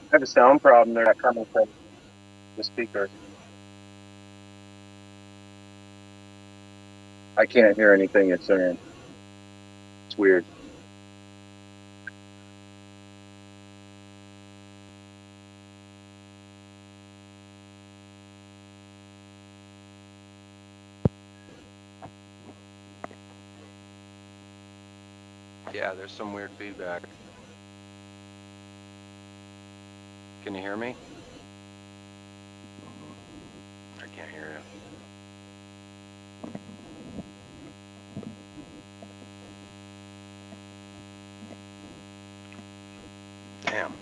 I have a sound problem. They're not coming from the speaker. I can't hear anything it's saying. It's weird. Yeah, there's some weird feedback. Can you hear me? I can't hear you. Damn.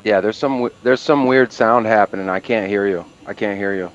Yeah, there's some weird sound happening. I can't hear you. I can't hear you.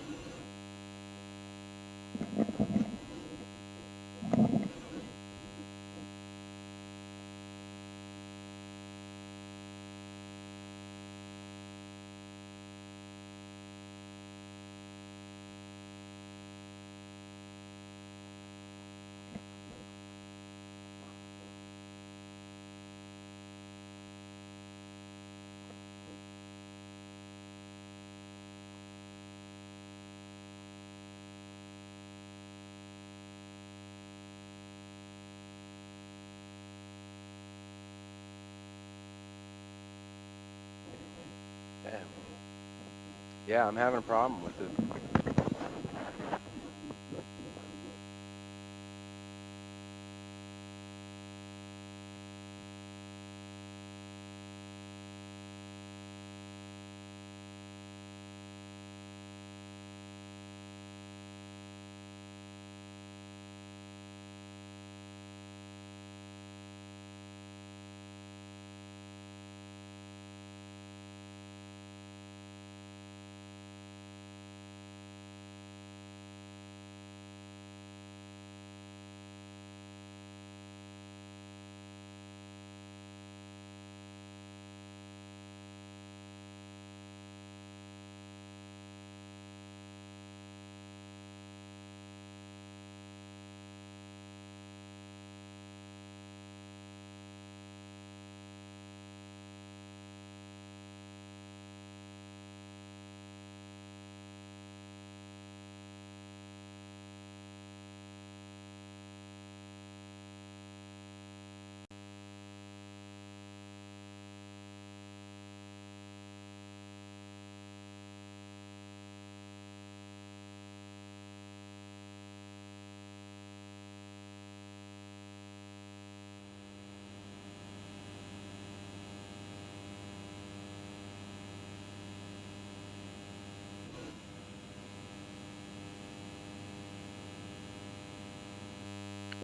Damn. Yeah, I'm having a problem with it.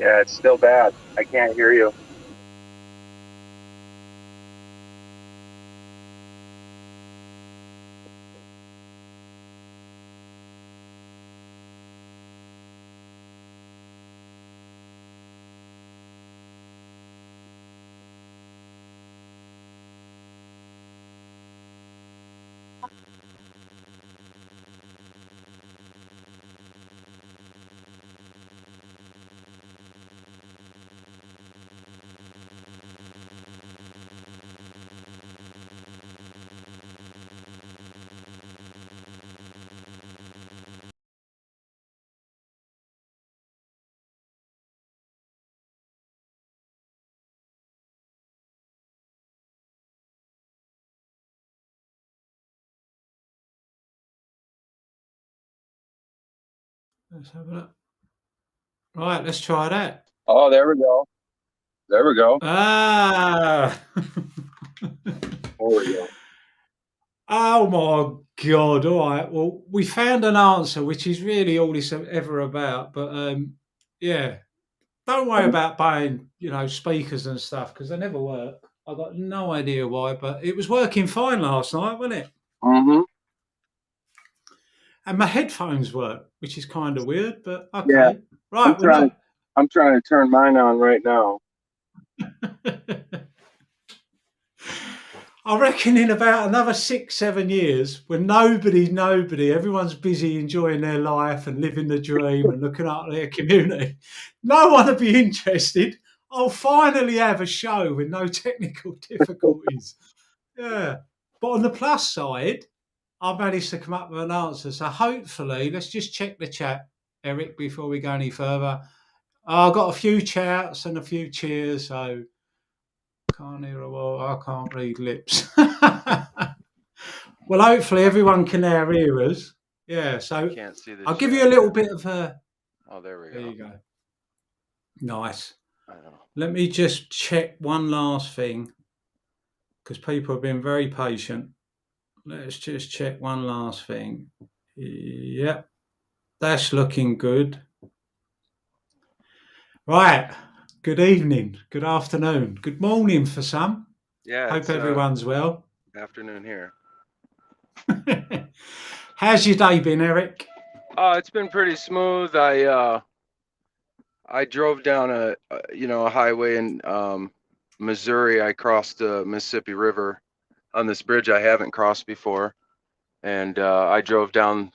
Yeah, it's still bad. I can't hear you. Let's have a look. Right, let's try that. Oh, there we go. There we go. Ah. There we go. Oh my God. All right. Well, we found an answer, which is really all it's ever about. But yeah, don't worry about buying, speakers and stuff because they never work. I got no idea why, but it was working fine last night, wasn't it? Mm-hmm. And my headphones work, which is kind of weird, but Yeah, okay. I'm Right. Well, trying. look. I'm trying to turn mine on right now. I reckon in about another 6, 7 years, when everyone's busy enjoying their life and living the dream and looking after their community, no one will be interested. I'll finally have a show with no technical difficulties. Yeah. But on the plus side, I managed to come up with an answer. So hopefully, let's just check the chat, Eric, before we go any further. I've got a few chats and a few cheers, so can't hear a word. I can't read lips. Well, hopefully everyone can now hear us. Yeah, so Can't see the I'll chat. give you a little bit of a... Oh, there we go. There you go. Nice. I don't know. Let me just check one last thing, because people have been very patient. Let's just check one last thing. Yep, that's looking good. Right. Good evening, good afternoon, good morning for some. Yeah. Hope everyone's well. Afternoon here. How's your day been, Eric? It's been pretty smooth. I drove down a highway in Missouri. I crossed the Mississippi River on this bridge I haven't crossed before, and I drove down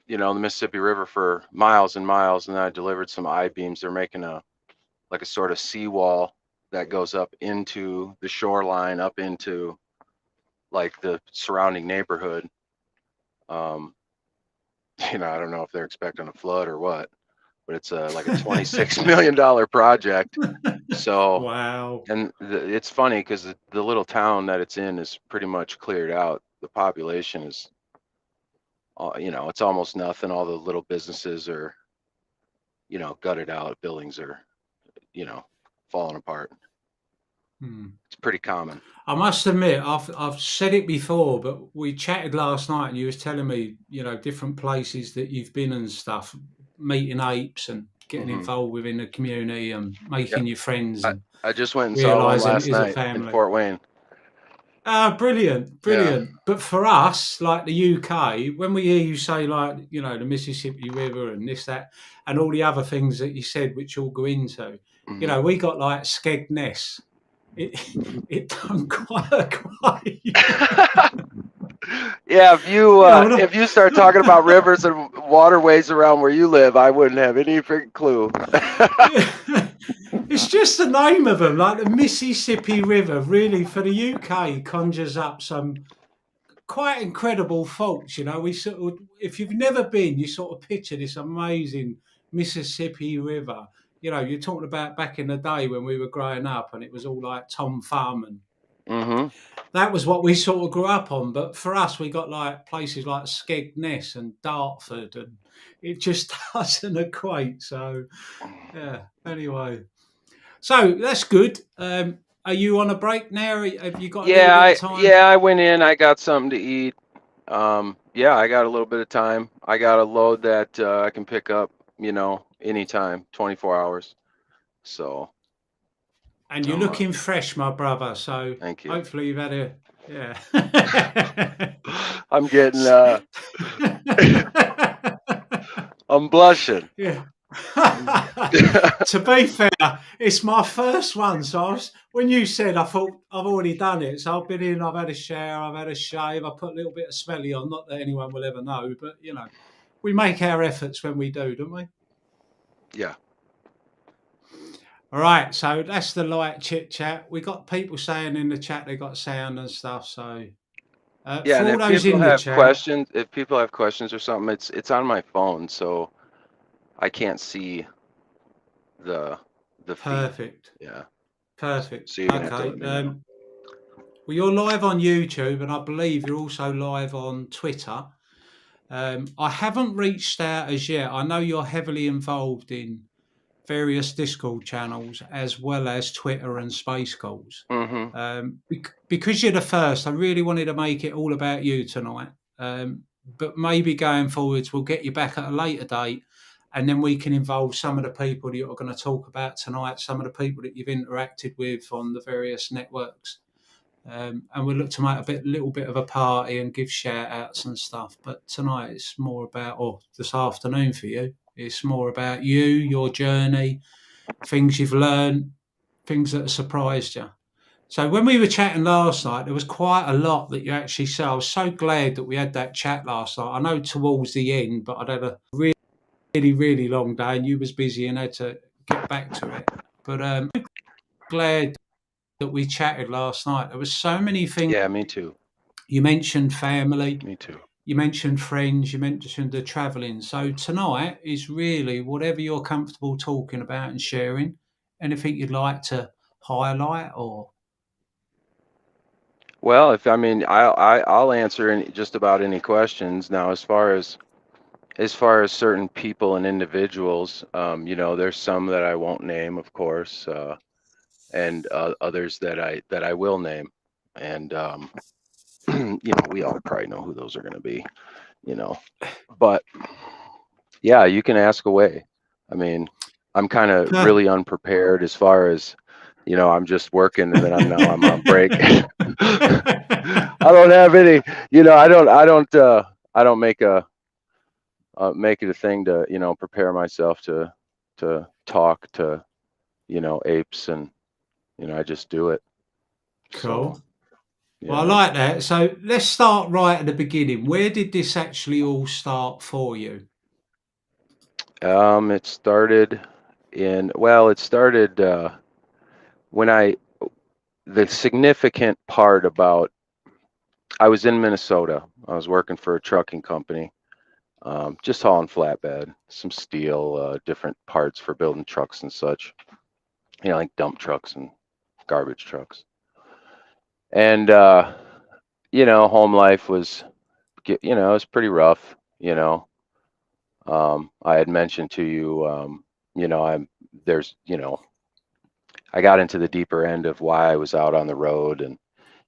the Mississippi River for miles and miles, and then I delivered some I-beams. They're making a sort of seawall that goes up into the shoreline, up into like the surrounding neighborhood. I don't know if they're expecting a flood or what, but it's like a $26 million project. So wow. And it's funny because the little town that it's in is pretty much cleared out. The population is, it's almost nothing. All the little businesses are, gutted out. Buildings are, falling apart. It's pretty common. I must admit, I've said it before, but we chatted last night, and you was telling me, different places that you've been and stuff, meeting apes and getting involved within the community and making your friends. And I just went and saw one last night in Fort Wayne. Brilliant. Yeah. But for us, like the UK, when we hear you say like, the Mississippi River and this, that, and all the other things that you said, which all go into, we got like Skegness. It done quite. Yeah, if you start talking about rivers and waterways around where you live, I wouldn't have any freaking clue. It's just the name of them, like the Mississippi River. Really, for the UK, conjures up some quite incredible faults. We sort of, if you've never been, you sort of picture this amazing Mississippi River. You're talking about back in the day when we were growing up, and it was all like Tom Thumb, and that was what we sort of grew up on. But for us, we got like places like Skegness and Dartford, and it just doesn't equate. So, yeah. Anyway, so that's good. Are you on a break now? Have you got a little bit of time? Yeah, I went in. I got something to eat. I got a little bit of time. I got a load that I can pick up, anytime, 24 hours. So. And you're looking fresh, my brother. So thank you. Hopefully you've had a, yeah. I'm getting, I'm blushing. Yeah. To be fair, it's my first one. So when you said, I thought I've already done it. So I've been in, I've had a shower, I've had a shave, I put a little bit of smelly on. Not that anyone will ever know, but we make our efforts when we do, don't we? Yeah. All right, so that's the light chit chat. We got people saying in the chat they got sound and stuff. So yeah, and if people have questions, if people have questions or something, it's on my phone, so I can't see the perfect feed. Yeah, perfect. So you're gonna have to let me know. Well, you're live on YouTube, and I believe you're also live on Twitter. I haven't reached out as yet. I know you're heavily involved in various Discord channels as well as Twitter and Space Calls. Because you're the first, I really wanted to make it all about you tonight. But maybe going forwards, we'll get you back at a later date, and then we can involve some of the people that you're going to talk about tonight, some of the people that you've interacted with on the various networks. And we'll look to make a little bit of a party and give shout outs and stuff. But tonight it's more about, or this afternoon for you, it's more about you, your journey, things you've learned, things that have surprised you. So when we were chatting last night, there was quite a lot that you actually said. I was so glad that we had that chat last night. I know towards the end, but I'd had a really, really long day, and you was busy and had to get back to it. But glad that we chatted last night. There was so many things. Yeah, me too. You mentioned family. Me too. You mentioned friends. You mentioned the travelling. So tonight is really whatever you're comfortable talking about and sharing. Anything you'd like to highlight or Well, if I mean, I'll answer just about any questions now. As far as certain people and individuals, you know, there's some that I won't name, of course, and others that I will name, and you know, we all probably know who those are going to be, you know, but yeah, you can ask away. I mean, I'm kind of really unprepared as far as, you know, I'm just working and then I'm on break. I don't have any, you know, I don't make it a thing to, you know, prepare myself to talk to, you know, apes, and you know, I just do it. Cool. So, Well, I yeah. like that. So let's start right at the beginning. Where did this actually all start for you? It started it started when the significant part about, I was in Minnesota. I was working for a trucking company, just hauling flatbed, some steel, different parts for building trucks and such, you know, like dump trucks and garbage trucks. And, you know, home life was, you know, it was pretty rough, you know. I had mentioned to you, you know, you know, I got into the deeper end of why I was out on the road, and,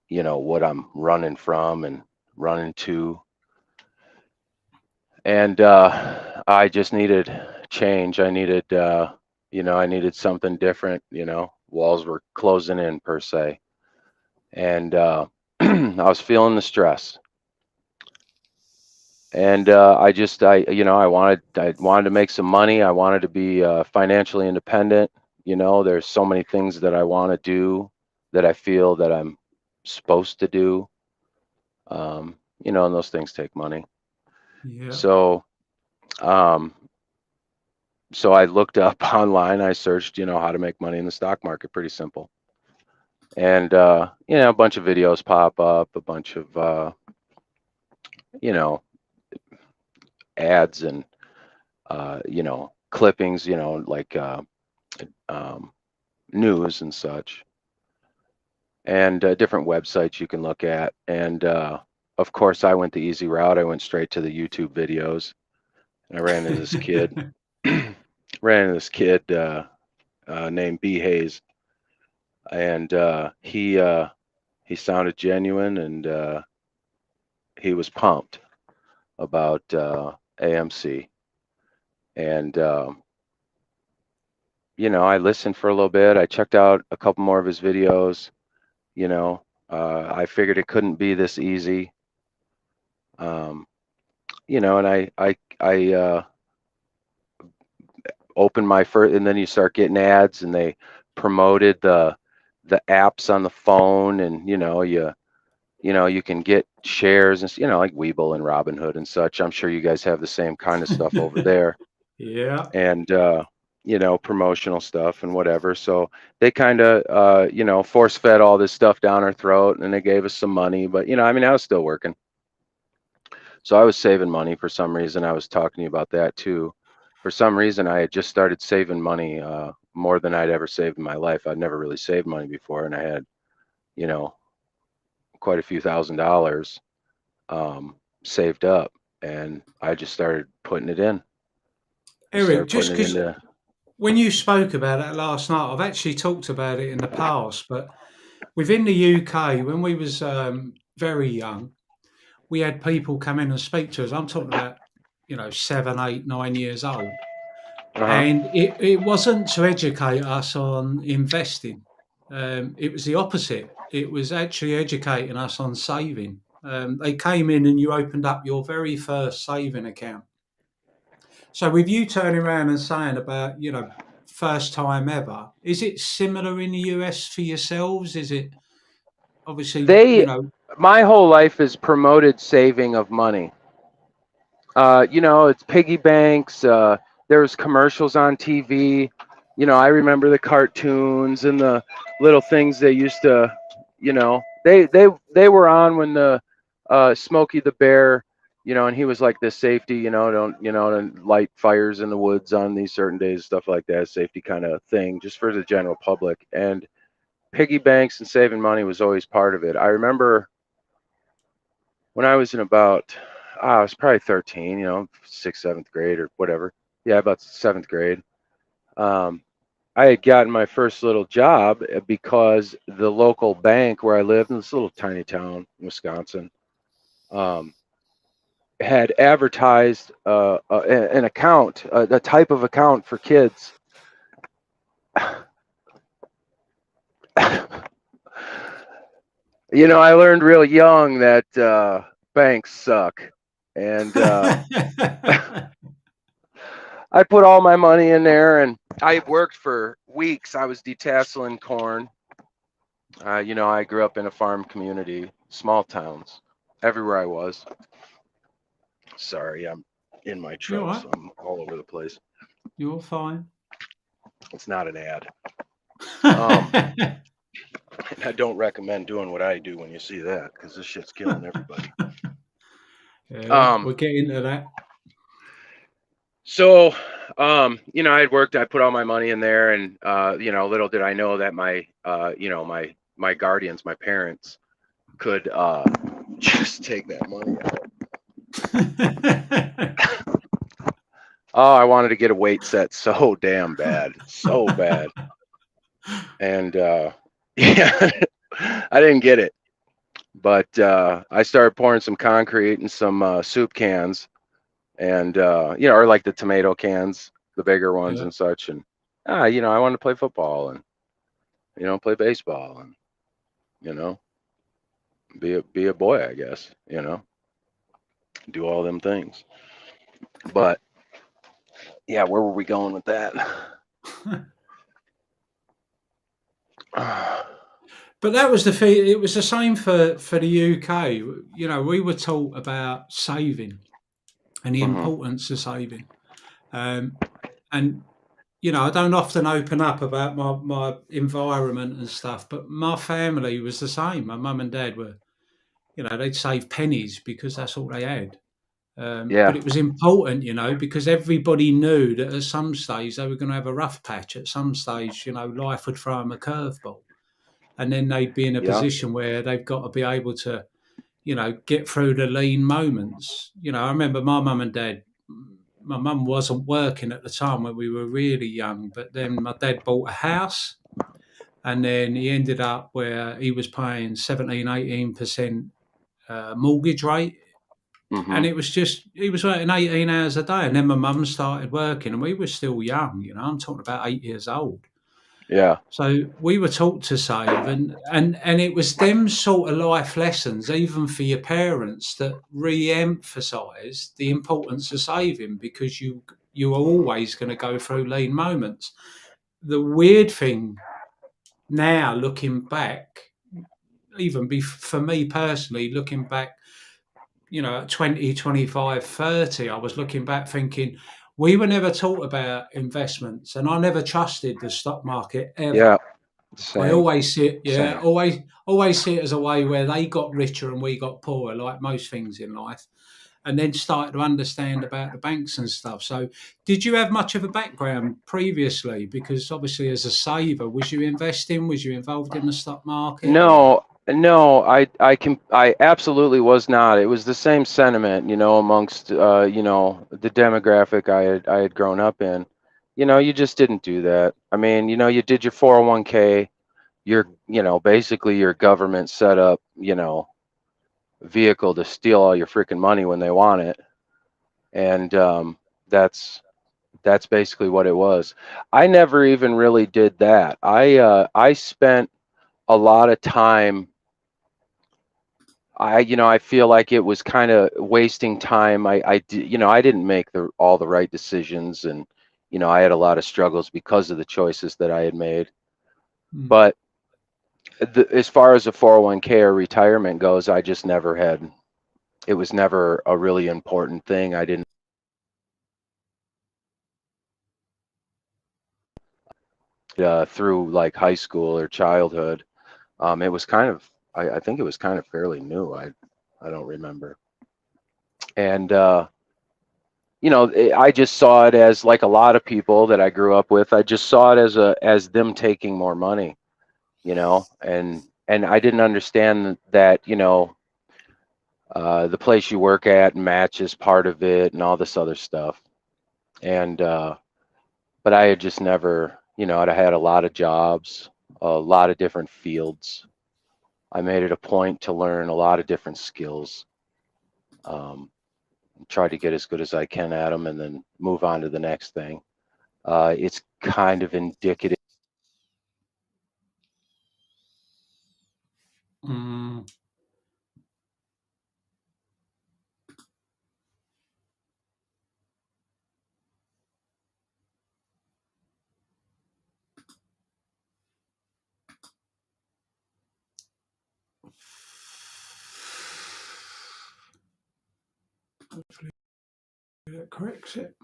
you know, what I'm running from and running to. And I just needed change. I needed, you know, I needed something different, you know, walls were closing in per se. And I was feeling the stress. And you know, I wanted to make some money. I wanted to be financially independent. You know, there's so many things that I want to do that I feel that I'm supposed to do. You know, and those things take money. Yeah. So, um, so I looked up online. I searched, you know, how to make money in the stock market. Pretty simple. And you know, a bunch of videos pop up, a bunch of you know, ads and you know, clippings, you know, like um, news and such, and different websites you can look at. And of course, I went the easy route. I went straight to the YouTube videos, and I ran into this kid, named B Hayes, and he sounded genuine, and he was pumped about AMC, and you know, I listened for a little bit. I checked out a couple more of his videos. You know, I figured it couldn't be this easy. You know, and I opened my first, and then you start getting ads, and they promoted the apps on the phone, and you know, you can get shares, and you know, like Webull and Robinhood and such. I'm sure you guys have the same kind of stuff over there. Yeah. And you know, promotional stuff and whatever. So they kind of you know, force fed all this stuff down our throat, and they gave us some money. But you know, I mean, I was still working, so I was saving money for some reason. I was talking to you about that too. For some reason, I had just started saving money more than I'd ever saved in my life. I'd never really saved money before, and I had, you know, quite a few $1,000s saved up, and I just started putting it in. I Eric, started just putting it because into. when you spoke about it last night, I've actually talked about it in the past, but within the UK, when we was very young, we had people come in and speak to us. I'm talking about, 7, 8, 9 years old. Uh-huh. And it wasn't to educate us on investing. It was the opposite. It was actually educating us on saving. They came in and you opened up your very first saving account. So with you turning around and saying about, first time ever, is it similar in the US for yourselves? Is it obviously, They, my whole life is promoted saving of money. You know, it's piggy banks. There's commercials on TV. I remember the cartoons and the little things they used to, they were on when the Smokey the Bear, and he was like the safety, don't, and light fires in the woods on these certain days, stuff like that, safety kind of thing, just for the general public. And piggy banks and saving money was always part of it. I remember when I was in about, I was probably 13, sixth, seventh grade or whatever. Yeah, about seventh grade. Um, I had gotten my first little job because the local bank where I lived in this little tiny town, Wisconsin, um, had advertised an account, a type of account for kids. I learned real young that banks suck. And I put all my money in there, and I worked for weeks. I was detasseling corn. I grew up in a farm community, small towns, everywhere I was. Sorry, I'm in my You're all truck, right. so I'm all over the place. You're fine. It's not an ad. And I don't recommend doing what I do when you see that, because this shit's killing everybody. Yeah, we'll get into that. So, I had worked. I put all my money in there, and little did I know that my guardians, my parents, could just take that money out. Oh, I wanted to get a weight set so damn bad, so bad, and yeah, I didn't get it. But I started pouring some concrete in some soup cans, and or like the tomato cans, the bigger ones Yeah. and such. And I wanted to play football and play baseball and be a boy, I guess. Do all them things. But yeah, where were we going with that? But that was the thing. It was the same for the UK. We were taught about saving and the Mhm. importance of saving. And I don't often open up about my environment and stuff, but my family was the same. My mum and dad were, they'd save pennies because that's all they had. But Yeah, it was important, because everybody knew that at some stage they were going to have a rough patch. At some stage, life would throw them a curveball. And then they'd be in a yeah, position where they've got to be able to, get through the lean moments. I remember my mum and dad. My mum wasn't working at the time when we were really young, but then my dad bought a house, and then he ended up where he was paying 17, 18% mortgage rate. And mhm, it was just, he was working 18 hours a day. And then my mum started working, and we were still young, I'm talking about 8 years old. yeah, So we were taught to save, and it was them sort of life lessons, even for your parents, that re-emphasised the importance of saving, because you are always going to go through lean moments. The weird thing now, looking back, for me personally, looking back, at 20, 25, 30, I was looking back thinking, we were never taught about investments, and I never trusted the stock market ever. yeah. I Same, always see it, yeah, same. always see it as a way where they got richer and we got poorer, like most things in life, and then started to understand about the banks and stuff. So, did you have much of a background previously? Because obviously, as a saver, was you investing? Was you involved in the stock market, or? No, no, I absolutely was not. It was the same sentiment, amongst the demographic I had grown up in. You just didn't do that. I mean, you did your 401k, basically your government set up, vehicle to steal all your freaking money when they want it. And that's that's basically what it was. I never even really did that. I spent a lot of time. I feel like it was kind of wasting time. I didn't make all the right decisions, and I had a lot of struggles because of the choices that I had made. Hmm. But as far as a 401k or retirement goes, I just never had. It was never a really important thing. I didn't. through like high school or childhood. It was kind of, I think it was kind of fairly new. I don't remember. And, I just saw it as, like a lot of people that I grew up with, I just saw it as them taking more money, and I didn't understand that, the place you work at matches part of it and all this other stuff. And, but I had just never, I had a lot of jobs, a lot of different fields. I made it a point to learn a lot of different skills. Try to get as good as I can at them and then move on to the next thing. It's kind of indicative. Mm. Hopefully that corrects it.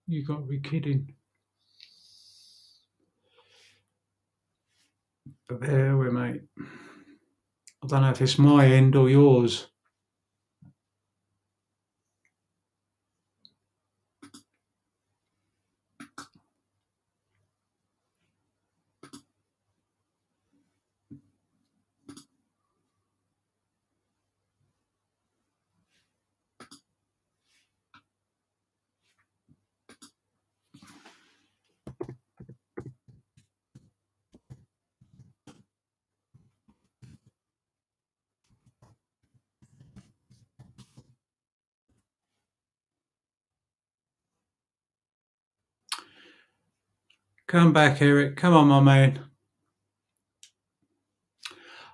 You got to be kidding. But there we mate. I don't know if it's my end or yours. Come back, Eric. Come on, my man.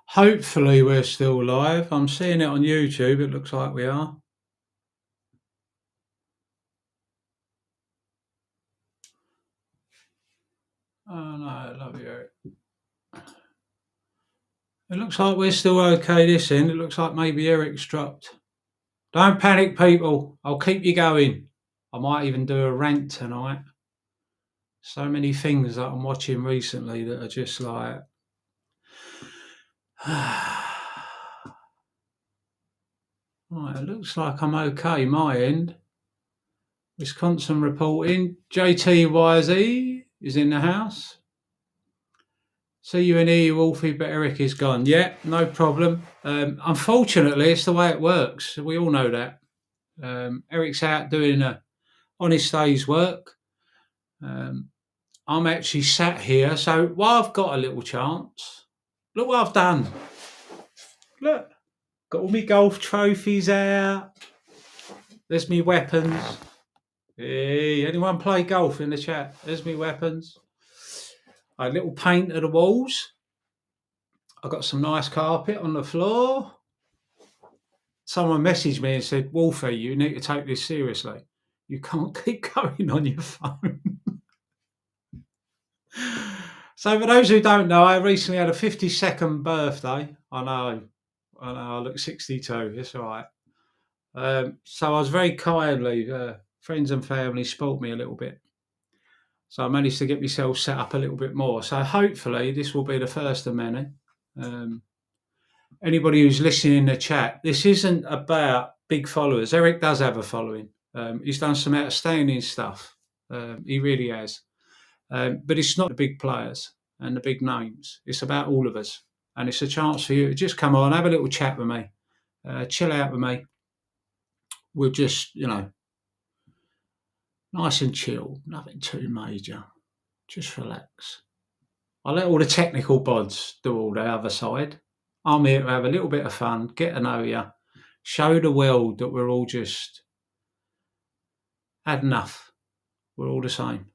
Hopefully we're still live. I'm seeing it on YouTube. It looks like we are. Oh no, I love you, Eric. It looks like we're still okay this end. It looks like maybe Eric's dropped. Don't panic, people. I'll keep you going. I might even do a rant tonight. So many things that I'm watching recently that are just like... Right, it looks like I'm okay, my end. Wisconsin reporting. JTYZ is in the house. See you in here, Wolfie, but Eric is gone. Yeah, no problem. Unfortunately, it's the way it works. We all know that. Eric's out doing a honest day's work. I'm actually sat here, so while I've got a little chance, look what I've done. Look, got all my golf trophies out. There's me weapons. Hey, anyone play golf in the chat? There's me weapons. A little paint of the walls. I got some nice carpet on the floor. Someone messaged me and said, Wolfie, you need to take this seriously. You can't keep going on your phone. So for those who don't know, I recently had a 52nd birthday. I know, I look 62. It's all right. So I was very kindly, friends and family spoilt me a little bit. So I managed to get myself set up a little bit more. So hopefully this will be the first of many. Anybody who's listening in the chat, this isn't about big followers. Eric does have a following. He's done some outstanding stuff. He really has. But it's not the big players and the big names. It's about all of us. And it's a chance for you to just come on, have a little chat with me, chill out with me. We'll just, nice and chill, nothing too major. Just relax. I'll let all the technical bods do all the other side. I'm here to have a little bit of fun, get to know you, show the world that we're all just had enough. We're all the same.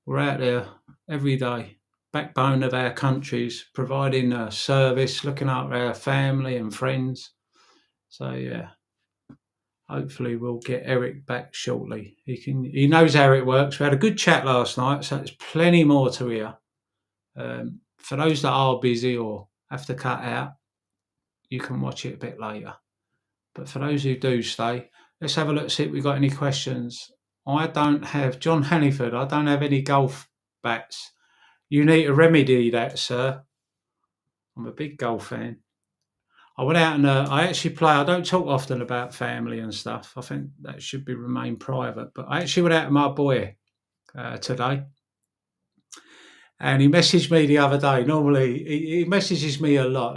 We're out there every day, backbone of our countries, providing a service, looking after our family and friends. So yeah, hopefully we'll get Eric back shortly. He knows how it works. We had a good chat last night, so there's plenty more to hear. for those that are busy or have to cut out, you can watch it a bit later. But for those who do stay, let's have a look, see if we've got any questions. I don't have, John Hanniford, I don't have any golf bats. You need to remedy that, sir. I'm a big golf fan. I went out and I actually play. I don't talk often about family and stuff. I think that should remain private. But I actually went out with my boy today. And he messaged me the other day. Normally, he messages me a lot.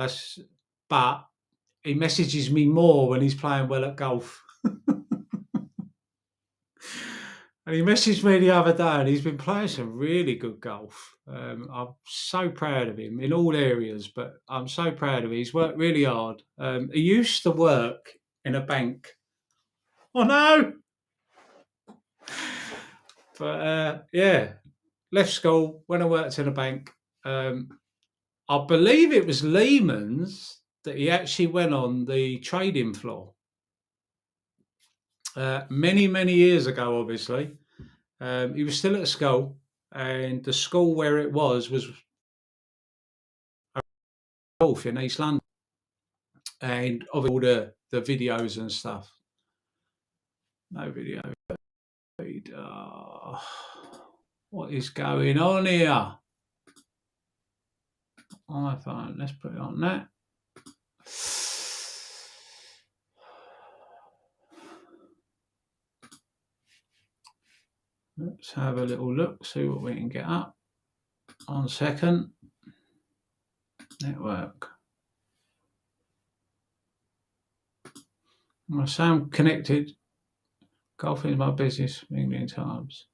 But he messages me more when he's playing well at golf. And he messaged me the other day, and he's been playing some really good golf. I'm so proud of him in all areas, but I'm so proud of him. He's worked really hard. He used to work in a bank. Oh, no! But, yeah, left school, when I worked in a bank. I believe it was Lehman's that he actually went on the trading floor. Many, many years ago, obviously. He was still at school, and the school where it was golf in East London, and obviously all the videos and stuff. No video feed. What is going on here? iPhone. Let's put it on that. Let's have a little look, see what we can get up. 1 second. Network. My sound connected. Golfing is my business, million times.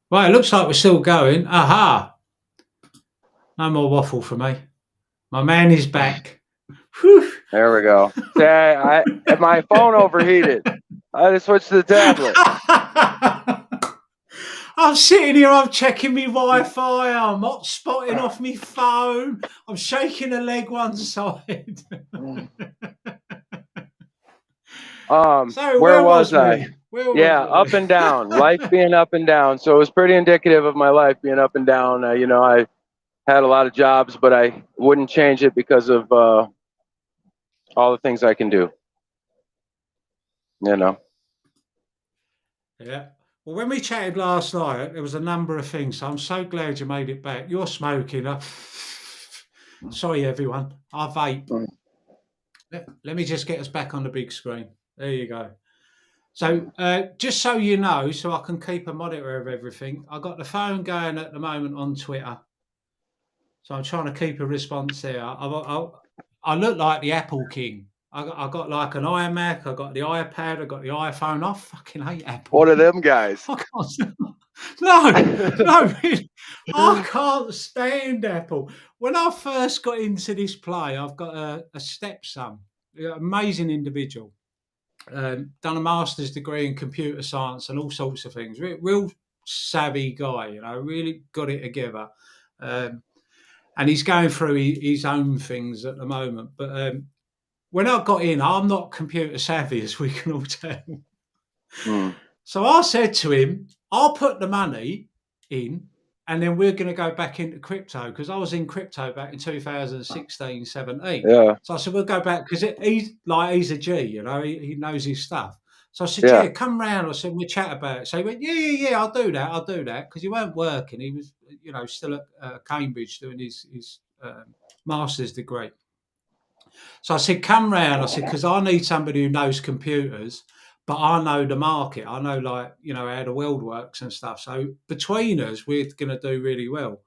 Right, it looks like we're still going. Aha! No more waffle for me. My man is back. Whew. There we go. See, my phone overheated. I had to switch to the tablet. I'm sitting here, I'm checking my Wi-Fi, I'm not spotting off my phone, I'm shaking a leg one side. So where was I? Up and down. Life being up and down. So it was pretty indicative of my life being up and down. I had a lot of jobs, but I wouldn't change it because of all the things I can do. Yeah. Well, when we chatted last night, there was a number of things. So I'm so glad you made it back. You're smoking. Sorry, everyone. I vape. Let me just get us back on the big screen. There you go. So just so you know, so I can keep a monitor of everything, I've got the phone going at the moment on Twitter. So I'm trying to keep a response there. I look like the Apple King. I got like an iMac, I got the iPad, I got the iPhone. I fucking hate Apple. What are them guys? No, really. I can't stand Apple. When I first got into this play, I've got a stepson, amazing individual, done a master's degree in computer science and all sorts of things. Real savvy guy, really got it together. And he's going through his own things at the moment. But when I got in, I'm not computer savvy, as we can all tell. So I said to him, I'll put the money in and then we're going to go back into crypto, because I was in crypto back in 2016, 17. Yeah. So I said, we'll go back, because he's a G, he knows his stuff. So I said, yeah, come round. I said, we'll chat about it. So he went, yeah, I'll do that. Because he weren't working. He was, still at Cambridge doing his master's degree. So I said, come round. I said, because I need somebody who knows computers, but I know the market. I know, how the world works and stuff. So between us, we're going to do really well.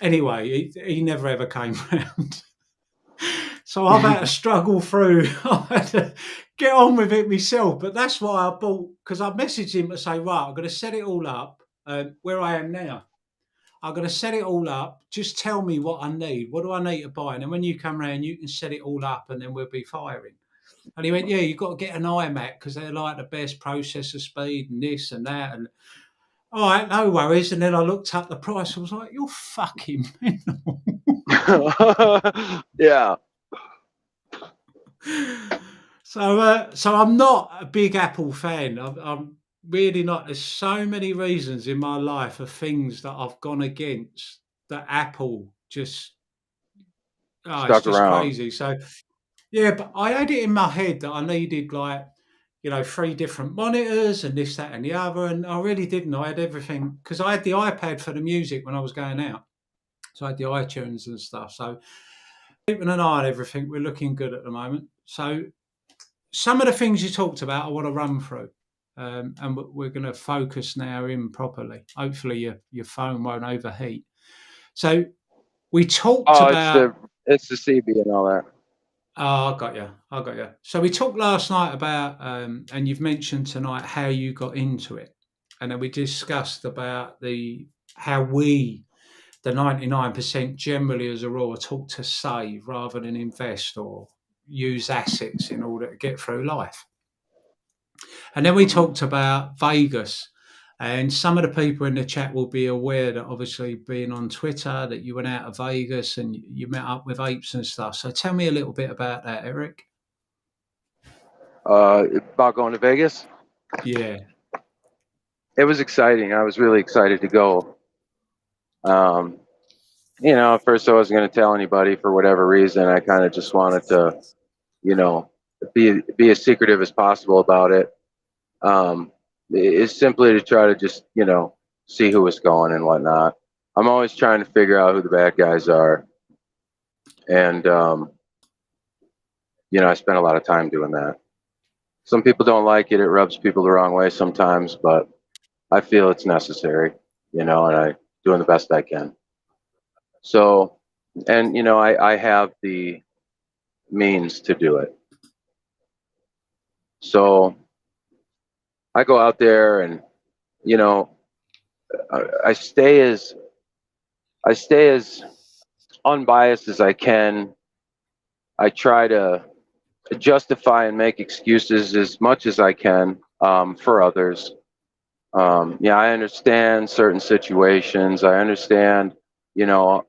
Anyway, he never ever came round. So I've had to struggle through. I had to get on with it myself. But that's why I bought, because I messaged him to say, right, I'm going to set it all up where I am now. I'm going to set it all up. Just tell me what I need. What do I need to buy? And then when you come round, you can set it all up and then we'll be firing. And he went, yeah, you've got to get an iMac because they're like the best processor speed and this and that. And all right, no worries. And then I looked up the price. I was like, you're fucking mental. Yeah. So I'm not a big Apple fan. I'm really not. There's so many reasons in my life of things that I've gone against that Apple just it's Stuck just around. crazy. So yeah, but I had it in my head that I needed like 3 different monitors and this, that, and the other, and I really didn't. I had everything because I had the iPad for the music when I was going out, so I had the iTunes and stuff. So keeping an eye on everything, we're looking good at the moment. So some of the things you talked about, I want to run through. And we're going to focus now in properly. Hopefully, your phone won't overheat. So we talked about. It's the CB and all that. Oh, I got you. So we talked last night about, and you've mentioned tonight how you got into it, and then we discussed about how we, the 99% generally as a rule, are taught to save rather than invest or use assets in order to get through life. And then we talked about Vegas. And some of the people in the chat will be aware that obviously being on Twitter that you went out of Vegas and you met up with apes and stuff. So tell me a little bit about that, Eric. About going to Vegas. Yeah. It was exciting. I was really excited to go. At first I wasn't going to tell anybody for whatever reason. I kind of just wanted to, be as secretive as possible about it. It's simply to try to just, see who was going and whatnot. I'm always trying to figure out who the bad guys are. And, I spent a lot of time doing that. Some people don't like it. It rubs people the wrong way sometimes, but I feel it's necessary, and I'm doing the best I can. So, and, I have the means to do it. So I go out there and, I stay as unbiased as I can. I try to justify and make excuses as much as I can for others. I understand certain situations. I understand,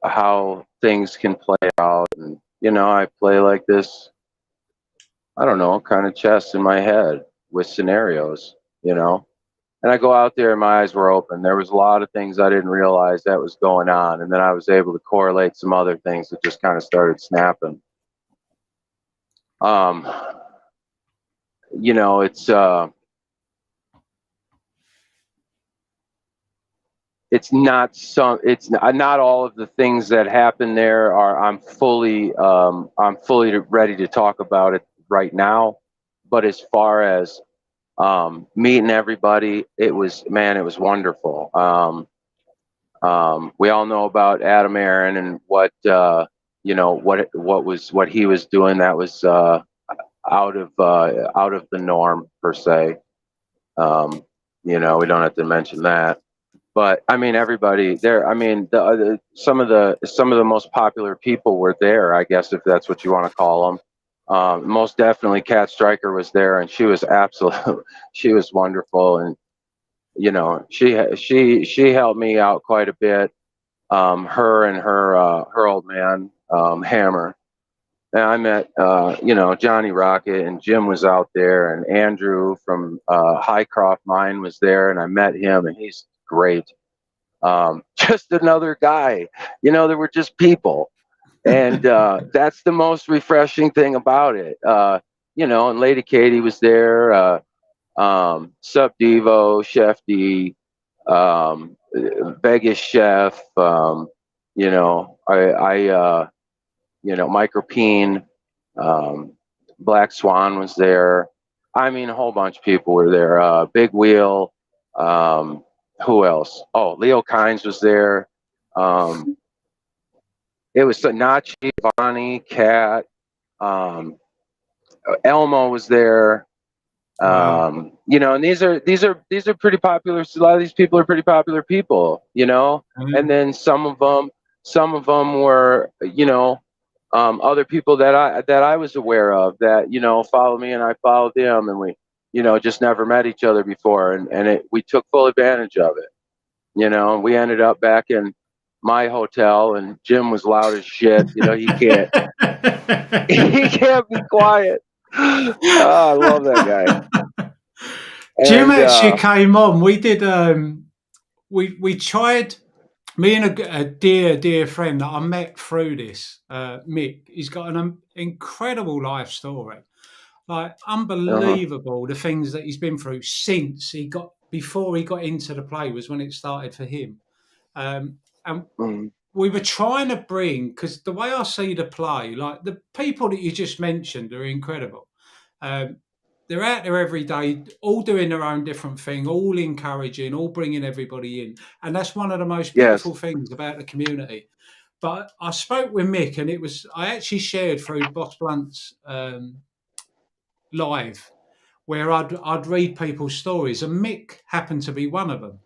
how things can play out. And, I play like this, I don't know, kind of chess in my head with scenarios, And I go out there and my eyes were open. There was a lot of things I didn't realize that was going on. And then I was able to correlate some other things that just kind of started snapping. It's not all of the things that happen there are I'm fully ready to talk about it right now. But as far as meeting everybody, it was wonderful. We all know about Adam Aaron and what he was doing that was out of the norm per se. We don't have to mention that. But I mean, everybody there. I mean, some of the most popular people were there. I guess if that's what you want to call them. Most definitely, Kat Stryker was there, and she was she was wonderful, and she helped me out quite a bit. Her and her old man Hammer. And I met Johnny Rocket, and Jim was out there, and Andrew from Highcroft Mine was there, and I met him, and he's great. Just another guy. There were just people, and that's the most refreshing thing about it. And Lady Katie was there. Sup Devo, Chef D, Vegas Chef. Micropene, Black Swan was there. I mean, a whole bunch of people were there. Big Wheel. Who else? Oh, Leo Kynes was there. It was Nachi, Bonnie, Kat, Elmo was there. Wow. And these are pretty popular. A lot of these people are pretty popular people, Mm-hmm. And then some of them were, other people that I was aware of that, follow me and I followed them, and we, just never met each other before. And we took full advantage of it, and we ended up back in my hotel, and Jim was loud as shit. He can't be quiet. Oh, I love that guy. Jim And actually came on. We did. We tried. Me and a dear friend that I met through this, Mick, he's got an incredible life story. Like Uh-huh. unbelievable the things that he's been through since he got before he got into the play was when it started for him. And Mhm. we were trying to bring because the way I see the play, like the people that you just mentioned are incredible. Um, they're out there every day, all doing their own different thing, all encouraging, all bringing everybody in, and that's one of the most Yes. beautiful things about the community. But I spoke with Mick, and it was I actually shared through Boss Blunt's live where I'd read people's stories, and Mick happened to be one of them.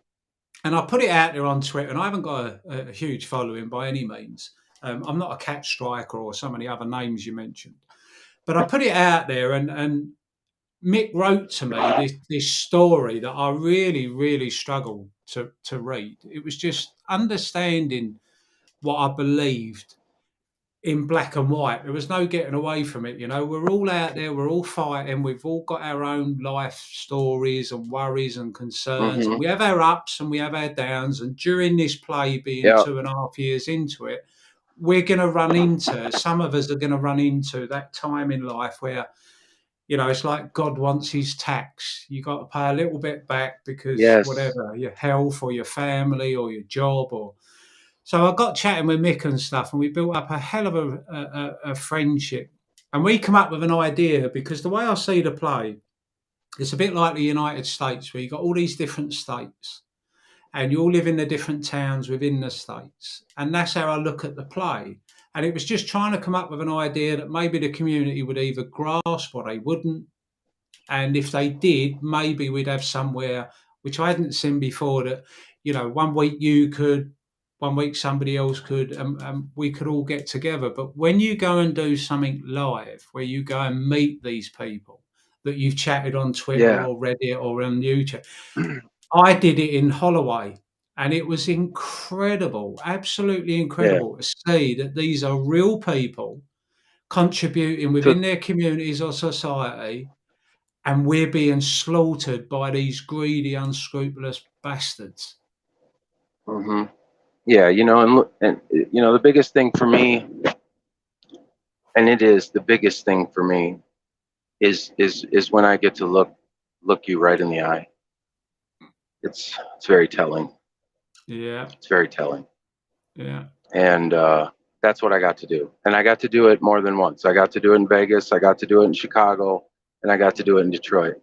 And I put it out there on Twitter, and I haven't got a huge following by any means. I'm not a cat striker or some of the other names you mentioned, but I put it out there, and Mick wrote to me this story that I really struggled to read. It was just understanding what I believed in black and white. There was no getting away from it. You know, we're all out there, we're all fighting, we've all got our own life stories and worries and concerns, and Hmm. we have our ups and we have our downs. And during this play, being Yeah. 2.5 years into it, we're going to run into, some of us are going to run into that time in life where, you know, it's like God wants his tax. You got to pay a little bit back because Yes. whatever, your health or your family or your job or so I got chatting with Mick and stuff, and we built up a hell of a friendship. And we come up with an idea because the way I see the play, it's a bit like the United States, where you've got all these different states, and you all live in the different towns within the states. And that's how I look at the play. And it was just trying to come up with an idea that maybe the community would either grasp or they wouldn't. And if they did, maybe we'd have somewhere which I hadn't seen before that, you know, one week you could, one week somebody else could, and we could all get together. But when you go and do something live, where you go and meet these people that you've chatted on Twitter Yeah. or Reddit or on YouTube, I did it in Holloway. And it was incredible, absolutely Yeah. incredible to see that these are real people contributing To. within their communities or society, and we're being slaughtered by these greedy, unscrupulous bastards. Hmm. Yeah. The biggest thing for me, and it is the biggest thing for me, is when I get to look you right in the eye. It's very telling. Yeah, It's very telling. yeah. And that's what I got to do. And I got to do it more than once. I got to do it in Vegas. I got to do it in Chicago, and I got to do it in Detroit.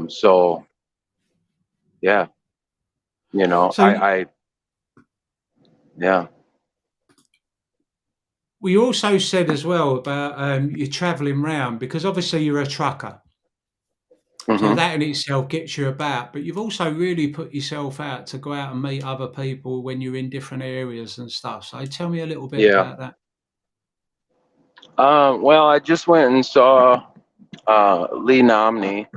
So yeah, So yeah. we also said as well about you travelling round because obviously you're a trucker. So Hmm. that in itself gets you about, but you've also really put yourself out to go out and meet other people when you're in different areas and stuff. So tell me a little bit Yeah. about that. Well, I just went and saw Lee Nomney.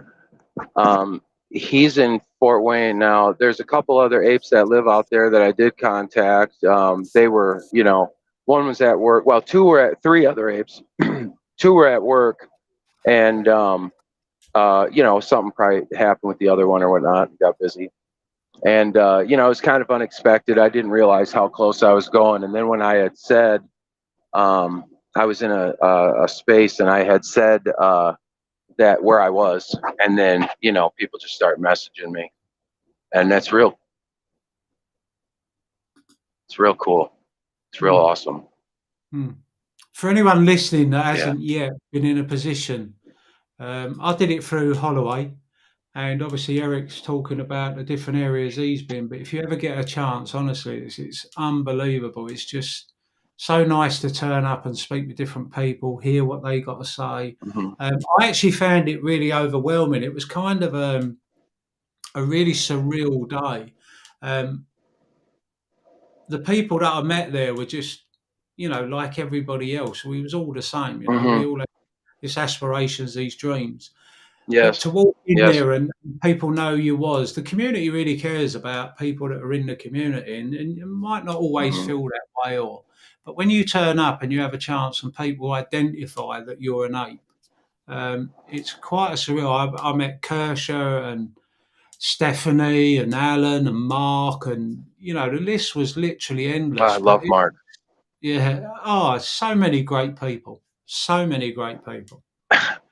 He's in Fort Wayne now. There's a couple other apes that live out there that I did contact. They were, one was at work. Well, three other apes. Two were at work, and something probably happened with the other one or whatnot. Got busy, and it was kind of unexpected. I didn't realize how close I was going, and then when I had said, I was in a space, and I had said that where I was, and then people just start messaging me, and that's real. It's real cool. It's real Hmm. awesome. Hmm. For anyone listening that Yeah. hasn't yet been in a position, I did it through Holloway. And obviously, Eric's talking about the different areas he's been. But if you ever get a chance, honestly, it's unbelievable. It's just so nice to turn up and speak with different people, hear what they got to say. Hmm. I actually found it really overwhelming. It was kind of a really surreal day. Um, the people that I met there were just, you know, like everybody else. We was all the same. You know, we Hmm. all had these aspirations, these dreams. But Yes. to walk in Yes. there and people know you was the community really cares about people that are in the community, and you might not always Hmm. feel that way, but when you turn up and you have a chance and people identify that you're an ape, it's quite a surreal. I met Kershaw and Stephanie and Alan and Mark, and the list was literally endless. I love Mark. So many great people, so many great people.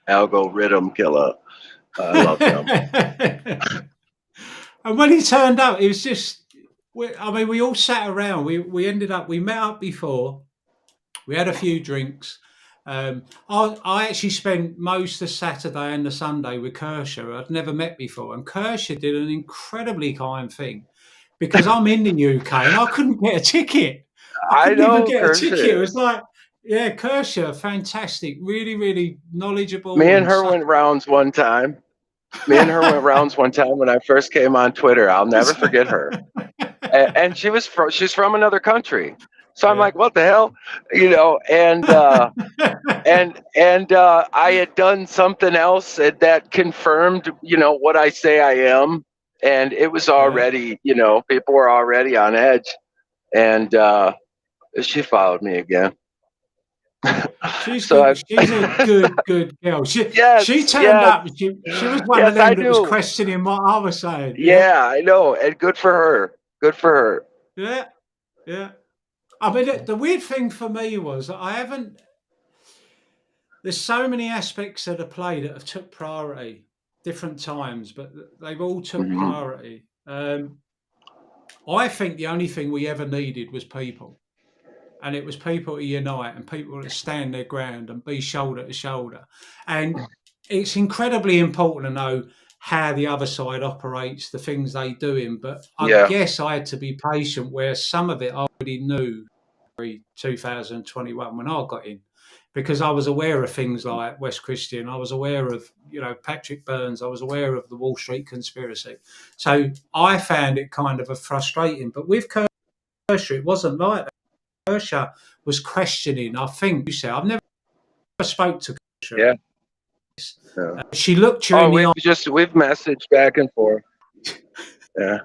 Algorithm killer. I love him. And when he turned up, it was just, we all sat around. We met up before. We had a few drinks. I actually spent most of Saturday and the Sunday with Kirscher, who I'd never met before. And Kirscher did an incredibly kind thing because I'm in the UK and I couldn't get a ticket. I couldn't even get a ticket. It was like, Kirscher, fantastic, really, really knowledgeable. Me and her went rounds one time. When I first came on Twitter. I'll never forget her. And she's from another country. So I'm like, what the hell? And I had done something else that confirmed, what I say I am. And it was already, people were already on edge. And she followed me again. She's a good girl. She turned up. She was one of them that was questioning what I was saying. Yeah, I know, and good for her. Yeah. I mean, the weird thing for me was that there's so many aspects of the play that have took priority, different times, but they've all took priority. I think the only thing we ever needed was people. And it was people to unite and people to stand their ground and be shoulder to shoulder. And it's incredibly important to know how the other side operates, the things they doing. But I guess I had to be patient where some of it I already knew 2021 when I got in, because I was aware of things like West Christian. I was aware of, Patrick Burns. I was aware of the Wall Street conspiracy. So I found it kind of frustrating. But with Kirscher, it wasn't like that. Kirscher was questioning. I think you said I've never spoke to Kirscher. Yeah. She looked you in the eye. We've messaged back and forth. Yeah.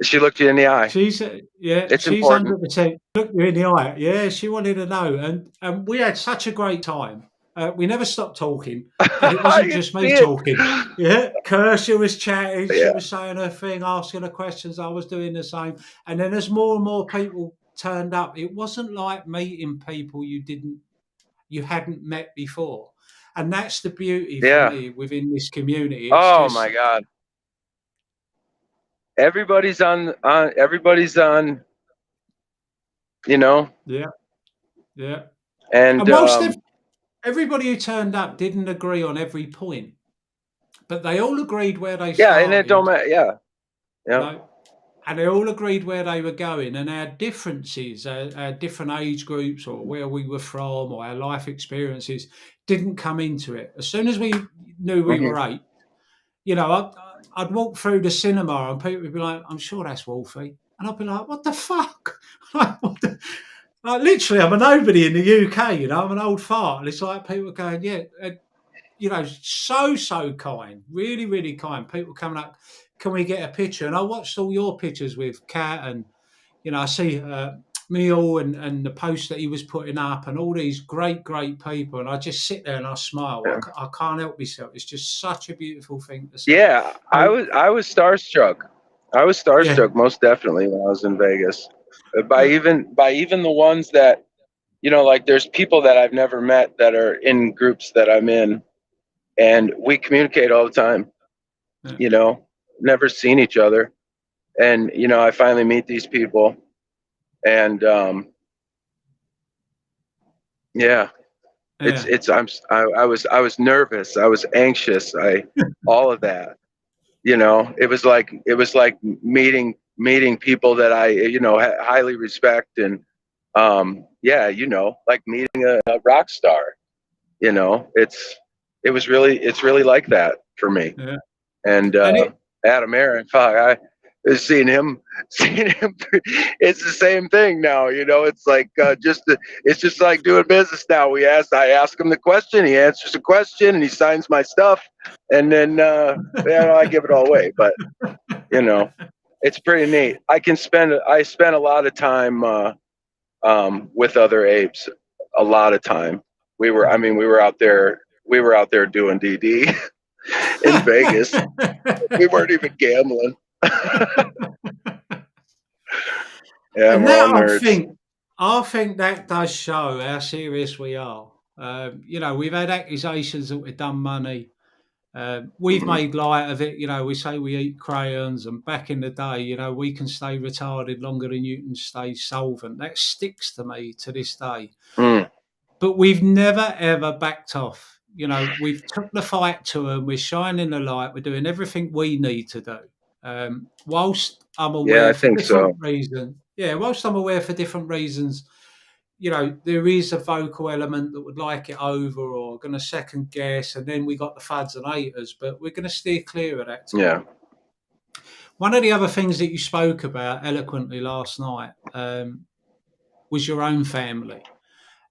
She looked you in the eye. She's it's she's important. 100% looked you in the eye. Yeah, she wanted to know, and we had such a great time. We never stopped talking. And it wasn't just me talking. Yeah, Kirscher was chatting. She was saying her thing, asking her questions. I was doing the same. And then as more and more people turned up, it wasn't like meeting people you hadn't met before, and that's the beauty for me within this community. It's my God, everybody's on, yeah, and most of everybody who turned up didn't agree on every point, but they all agreed where they started. And it don't matter. And they all agreed where they were going, and our differences, our different age groups, or where we were from, or our life experiences, didn't come into it. As soon as we knew we were 8, I'd walk through the cinema and people would be like, "I'm sure that's Wolfie," and I'd be like, "What the fuck?" Like literally, I'm a nobody in the UK. I'm an old fart, and it's like people going, "Yeah." So kind, really, really kind. People coming up, can we get a picture? And I watched all your pictures with Kat, and I see Neil and the post that he was putting up, and all these great people. And I just sit there and I smile. I can't help myself. It's just such a beautiful thing to see. Yeah, I was starstruck. Most definitely when I was in Vegas. By even the ones that, like there's people that I've never met that are in groups that I'm in. And we communicate all the time, never seen each other. And, I finally meet these people. And, I was nervous. I was anxious. All of that, it was like meeting people that I, highly respect. And, like meeting a rock star, it's really like that for me. Yeah. And Adam Aaron, fuck, I was seeing him. It's the same thing now, It's like it's just like doing business now. I ask him the question, he answers the question, and he signs my stuff, and then I give it all away. But it's pretty neat. I spent a lot of time with other apes, a lot of time. We were out there doing DD. in Vegas. We weren't even gambling. Yeah, And we're that all nerds. I think that does show how serious we are. We've had accusations that we've done money. We've Mhm. made light of it. We say we eat crayons, and back in the day, we can stay retarded longer than you can stay solvent. That sticks to me to this day. Mm. But we've never ever backed off. We've took the fight to them. We're shining the light. We're doing everything we need to do. Whilst I'm Yeah, I aware for think different so. reasons, whilst I'm aware for different reasons, there is a vocal element that would like it over or going to second guess, and then we got the fads and haters, but we're going to steer clear of that. Yeah. One of the other things that you spoke about eloquently last night was your own family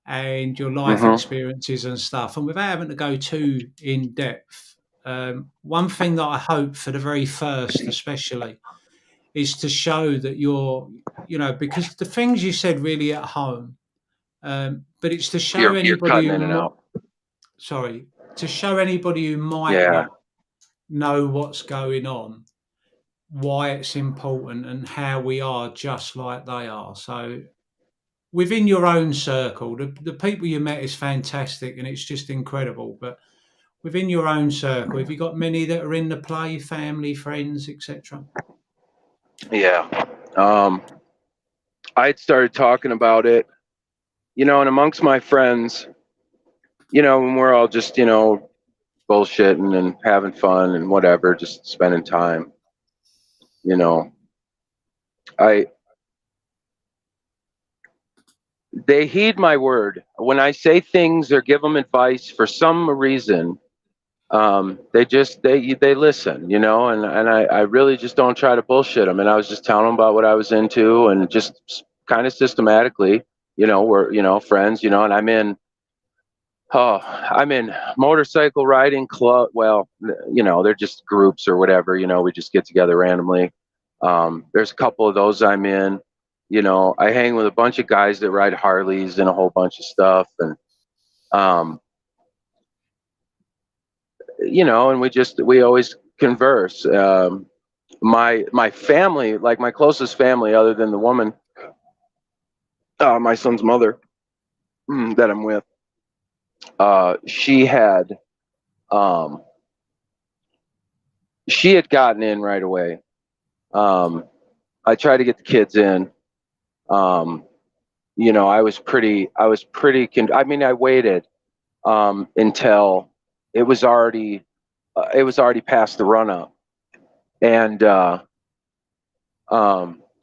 and your life Hmm. experiences and stuff. And without having to go too in depth, one thing that I hope for the very first, especially, is to show that because the things you said really at home, but it's to show You're anybody cutting in and out. to show anybody who might Yeah. not know what's going on, why it's important and how we are just like they are. So within your own circle, the people you met is fantastic and it's just incredible. But within your own circle, have you got many that are in the play, family, friends, etc.? Yeah. I'd started talking about it, and amongst my friends, when we're all just, bullshitting and having fun and whatever, just spending time, I they heed my word. When I say things or give them advice for some reason, they listen, and I really just don't try to bullshit them. And I was just telling them about what I was into and just kind of systematically, we're, friends, and I'm in motorcycle riding club. Well, they're just groups or whatever, we just get together randomly. There's a couple of those I'm in. I hang with a bunch of guys that ride Harleys and a whole bunch of stuff. And, and we always converse. My family, like my closest family, other than the woman, my son's mother that I'm with, um, she had gotten in right away. I tried to get the kids in. I waited until it was already past the run up, and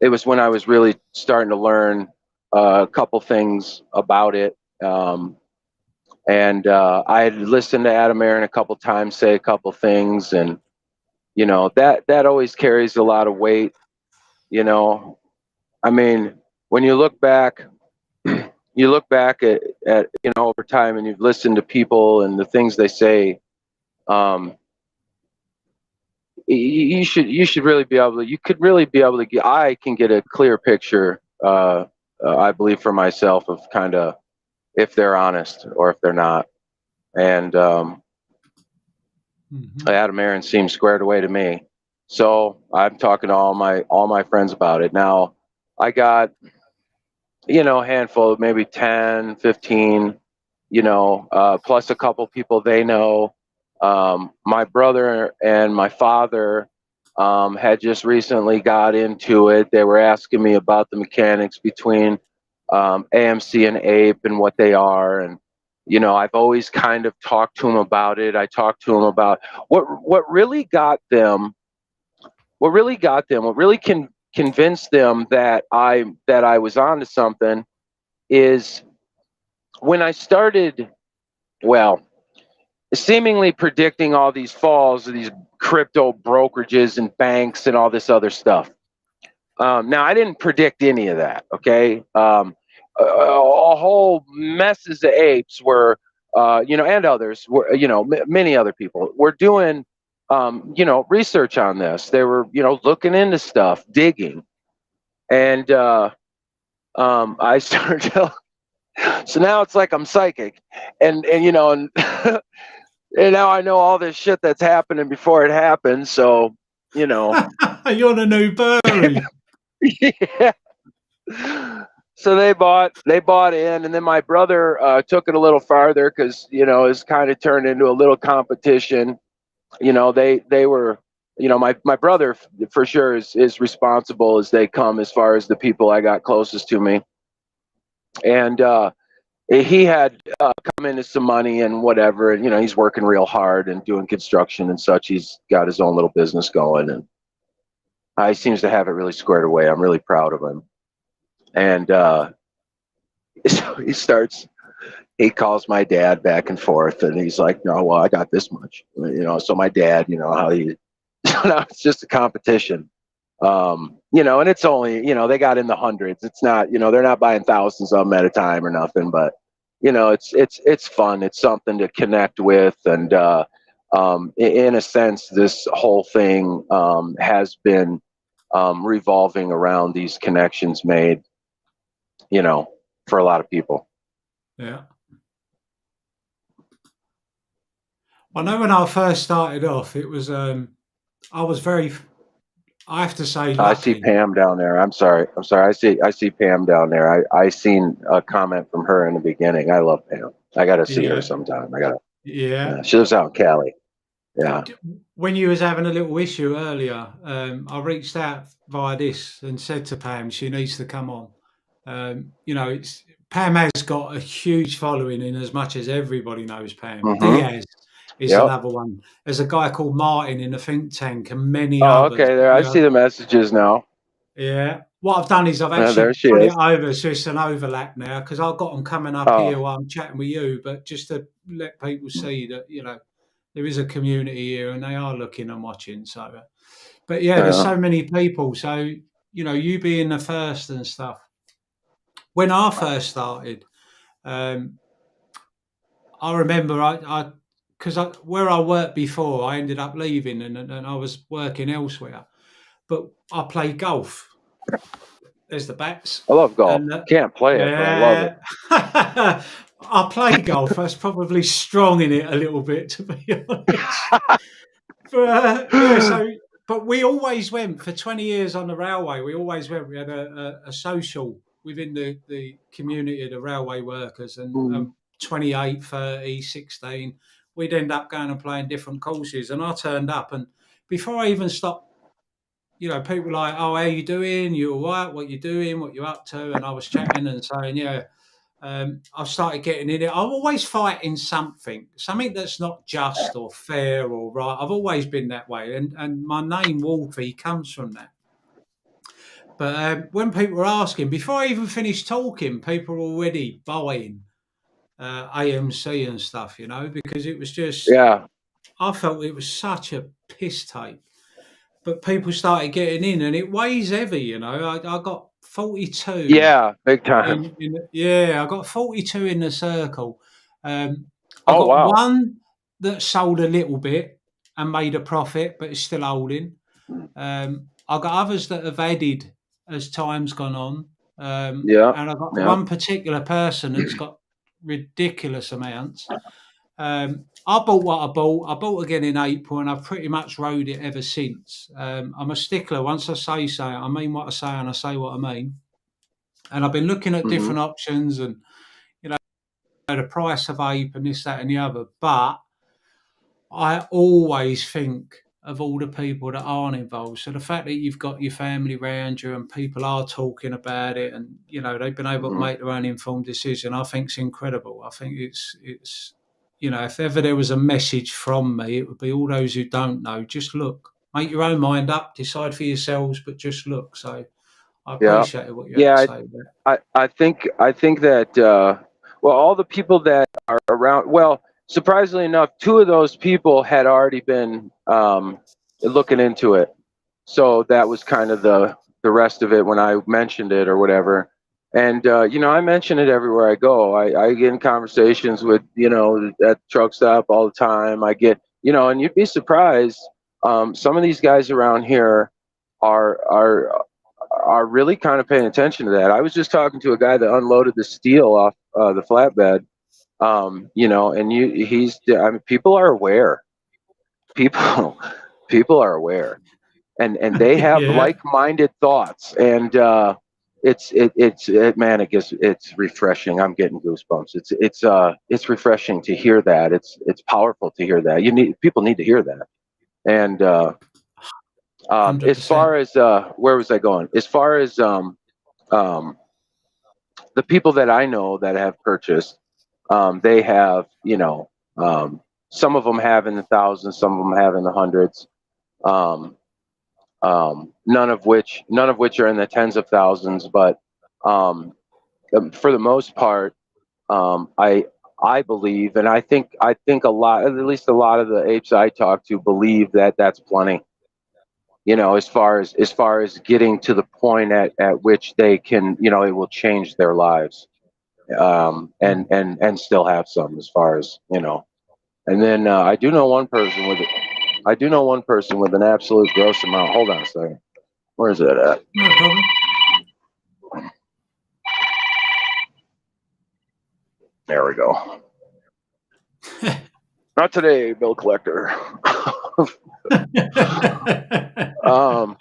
it was when I was really starting to learn a couple things about it. And I had listened to Adam Aaron a couple times say a couple things, and that always carries a lot of weight. I mean, when you look back, at over time, and you've listened to people and the things they say. You should really be able to. You could really be able to get. I can get a clear picture. I believe for myself of kind of if they're honest or if they're not. And Adam Aaron seems squared away to me. So I'm talking to all my friends about it. Now I got a handful of maybe 10, 15, plus a couple people they know. My brother and my father had just recently got into it. They were asking me about the mechanics between AMC and APE and what they are. And, I've always kind of talked to them about it. I talked to them about what really got them, what really convinced them that I was onto something is when I started, well, seemingly predicting all these falls of these crypto brokerages and banks and all this other stuff. Now, I didn't predict any of that, okay? A whole messes of apes were, and others were, many other people were doing, research on this. They were, looking into stuff, digging. And I started to, so now it's like I'm psychic. And And now I know all this shit that's happening before it happens. So, you know, You're on a new brewery. yeah. So they bought in, and then my brother took it a little farther because it's kind of turned into a little competition. They were, my brother for sure is responsible as they come as far as the people I got closest to me, and he had come into some money and whatever, and he's working real hard and doing construction and such. He's got his own little business going, and he seems to have it really squared away. I'm really proud of him, and so he calls my dad back and forth, and he's like, no, well, I got this much, so my dad, how he it's just a competition, and it's only, they got in the hundreds. It's not, they're not buying thousands of them at a time or nothing, but it's fun. It's something to connect with, and in a sense, this whole thing has been revolving around these connections made, for a lot of people. Yeah. I know when I first started off, it was I was very, I have to say, I see lucky. Pam down there. I'm sorry. I see Pam down there. I seen a comment from her in the beginning. I love Pam. I got to see her Yeah. sometime. Yeah. She lives out in Cali. Yeah. When you was having a little issue earlier, I reached out via this and said to Pam she needs to come on. It's Pam has got a huge following in as much as everybody knows Pam. Mm-hmm. Diaz is Yep. another one. There's a guy called Martin in the think tank and many Oh, others. okay. There, I see the messages now. Yeah. What I've done is I've There actually she put is. it over so it's an overlap now because I've got them coming up here while I'm chatting with you, but just to let people see that, there is a community here and they are looking and watching. So, but yeah, there's so many people. So, you being the first and stuff. When I first started, I remember because where I worked before, I ended up leaving and I was working elsewhere. But I played golf. There's the bats. I love golf. And Can't play it, but I love it. I play golf. That's probably strong in it a little bit, to be honest. But we always went for 20 years on the railway. We always went. We had a social within the community of the railway workers, and 28, 30, 16, we'd end up going and playing different courses. And I turned up, and before I even stopped, people were like, "Oh, how you doing? You all right? What you doing? What you up to?" And I was chatting and saying, "Yeah." I started getting in it. I'm always fighting something that's not just or fair or right. I've always been that way, and my name Wolfie comes from that. But when people were asking, before I even finished talking, people were already buying AMC and stuff, because it was just, I felt it was such a piss take. But people started getting in, and it weighs heavy, I got 42. Yeah, big time. I got 42 in the circle. I Oh, got wow. one that sold a little bit and made a profit, but is still holding. I got others that have added as time's gone on. And I got one particular person that's got ridiculous amounts. I bought what I bought. I bought again in April, and I've pretty much rode it ever since. I'm a stickler. Once I say so, I mean what I say, and I say what I mean. And I've been looking at different options, and the price of ape and this, that, and the other. But I always think of all the people that aren't involved. So the fact that you've got your family around you and people are talking about it, and they've been able to make their own informed decision, I think it's incredible. I think it's if ever there was a message from me, it would be all those who don't know, just look, make your own mind up, decide for yourselves, but just look. So I appreciate what you had to say there. I think that all the people that are around, surprisingly enough, two of those people had already been looking into it, so that was kind of the rest of it when I mentioned it or whatever. And I mention it everywhere I go. I get in conversations with at the truck stop all the time. I get and you'd be surprised. Some of these guys around here are really kind of paying attention to that. I was just talking to a guy that unloaded the steel off the flatbed You know, and I mean, people are aware. People, people are aware, and they have Yeah, like-minded thoughts, and man, it's refreshing. I'm getting goosebumps. It's refreshing to hear that. It's powerful to hear that. People need to hear that. And as far 100%. as where was I going? As far as um, the people that I know that have purchased, they have, some of them have in the thousands, some of them have in the hundreds. Um, none of which are in the tens of thousands, but um, for the most part, I believe, and I think at least a lot of the apes I talk to believe that that's plenty. As far as getting to the point at which they can, it will change their lives, and Mm. and still have some, as far as. And then I do know one person with an absolute gross amount. Hold on a second. Where is it at? No problem. There we go. Not today, bill collector. um,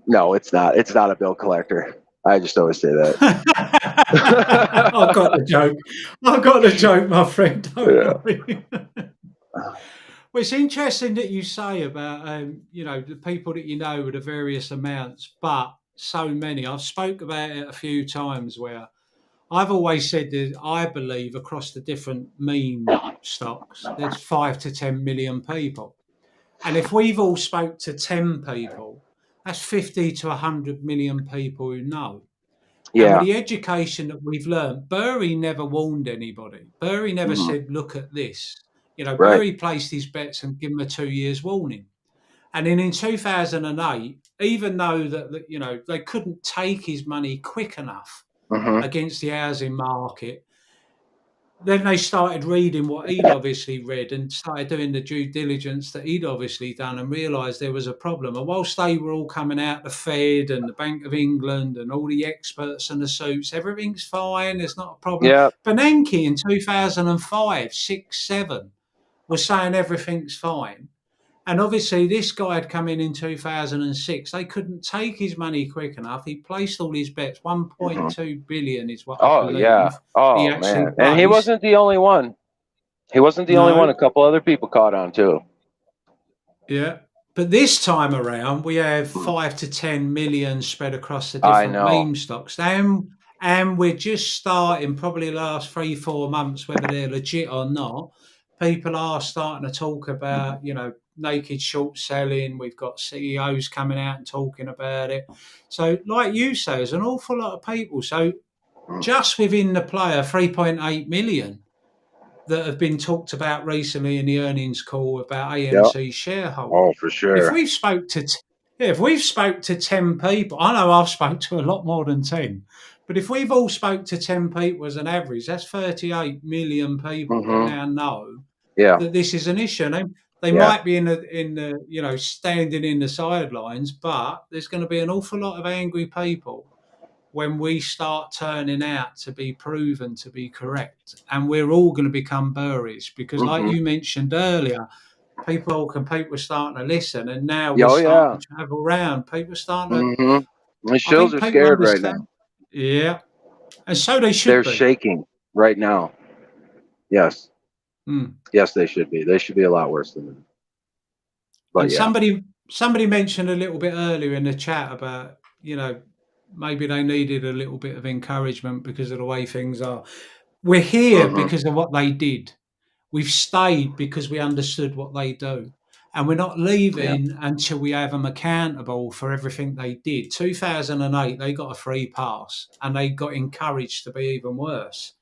no, it's not. It's not a bill collector. I just always say that. I've got the joke. I've got the joke, my friend. Don't Yeah. worry. Well, it's interesting that you say about the people that you know with the various amounts, but so many. I've spoke about it a few times where I've always said that I believe across the different meme stocks, there's 5 to 10 million people. And if we've all spoke to 10 people, that's 50 to 100 million people who know. And with Yeah. the education that we've learned, Burry never warned anybody. Burry never Hmm. said, look at this. Right. Burry placed his bets and give him a 2 years warning. And then in 2008, even though they couldn't take his money quick enough Hmm. against the housing market, then they started reading what he'd obviously read and started doing the due diligence that he'd obviously done and realised there was a problem. And whilst they were all coming out, the Fed and the Bank of England and all the experts and the suits, everything's fine, there's not a problem. Yeah. Bernanke in 2005, 6, 7 was saying everything's fine. And obviously, this guy had come in 2006. They couldn't take his money quick enough. He placed all his bets. Hmm. 1.2 billion is what I Oh yeah. believe he Oh actually man. And he placed. wasn't the only one. He wasn't the only one. No, A couple other people caught on too. yeah. But this time around, we have Hmm. 5 to 10 million spread across the I different know. meme stocks. And we're just starting, probably the last 3, 4 months, whether they're legit or not. People are starting to talk about, naked short selling. We've got CEOs coming out and talking about it. So, like you say, there's an awful lot of people. So, Hmm. just within the player, 3.8 million that have been talked about recently in the earnings call about Yep. AMC shareholders. Oh, for If sure. we've spoke to if we've spoke to 10 people, I know I've spoke to a lot more than 10, but if we've all spoke to 10 people as an average, that's 38 million people that Hmm. now know Yeah. that this is an issue. And they Yeah. might be in the standing in the sidelines, but there's going to be an awful lot of angry people when we start turning out to be proven to be correct. And we're all going to become Burries because, like Hmm. you mentioned earlier, people are starting to listen. And now we're Oh starting yeah. to travel around. People are starting to, Hmm. The I shows think are people scared right now. understand. Yeah. And so they should They're be. shaking right now. Yes. Mm. Yes, they should be. They should be a lot worse than that. But And yeah. somebody mentioned a little bit earlier in the chat about, maybe they needed a little bit of encouragement because of the way things are. We're here Hmm. because of what they did. We've stayed because we understood what they do. And we're not Yeah. leaving until we have them accountable for everything they did. 2008, they got a free pass and they got encouraged to be even worse.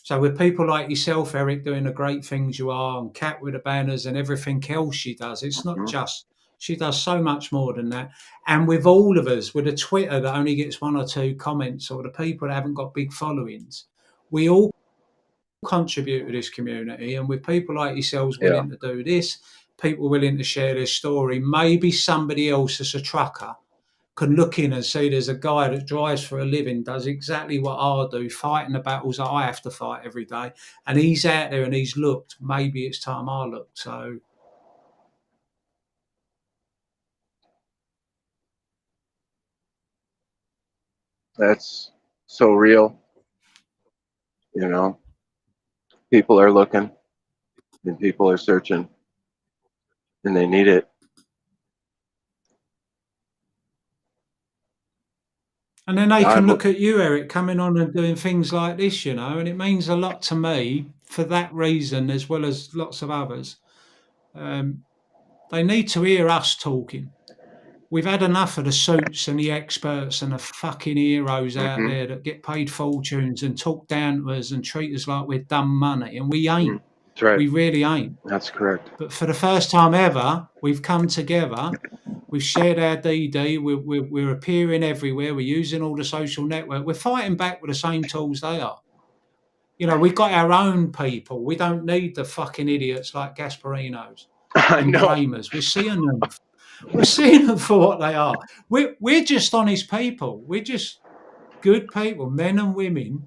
So with people like yourself, Eric, doing the great things you are, and Kat with the banners and everything else she does, it's not Hmm. just, she does so much more than that. And with all of us, with a Twitter that only gets 1 or 2 comments, or the people that haven't got big followings, we all contribute to this community. And with people like yourselves Yeah. willing to do this, people willing to share their story, maybe somebody else as a trucker can look in and see there's a guy that drives for a living, does exactly what I do, fighting the battles that I have to fight every day, and he's out there and he's looked. Maybe it's time I look. So. That's so real. You know, people are looking and people are searching and they need it. And then they can look at you, Eric, coming on and doing things like this, you know, and it means a lot to me for that reason, as well as lots of others. They need to hear us talking. We've had enough of the suits and the experts and the fucking heroes out there that get paid fortunes and talk down to us and treat us like we're dumb money. And we ain't. That's right. We really ain't. That's correct. But for the first time ever, we've come together. We've shared our DD. We're appearing everywhere. We're using all the social network. We're fighting back with the same tools they are. You know, we've got our own people. We don't need the fucking idiots like Gasparinos and Kramers. We're seeing them. We're seeing them for what they are. We're just honest people. We're just good people, men and women,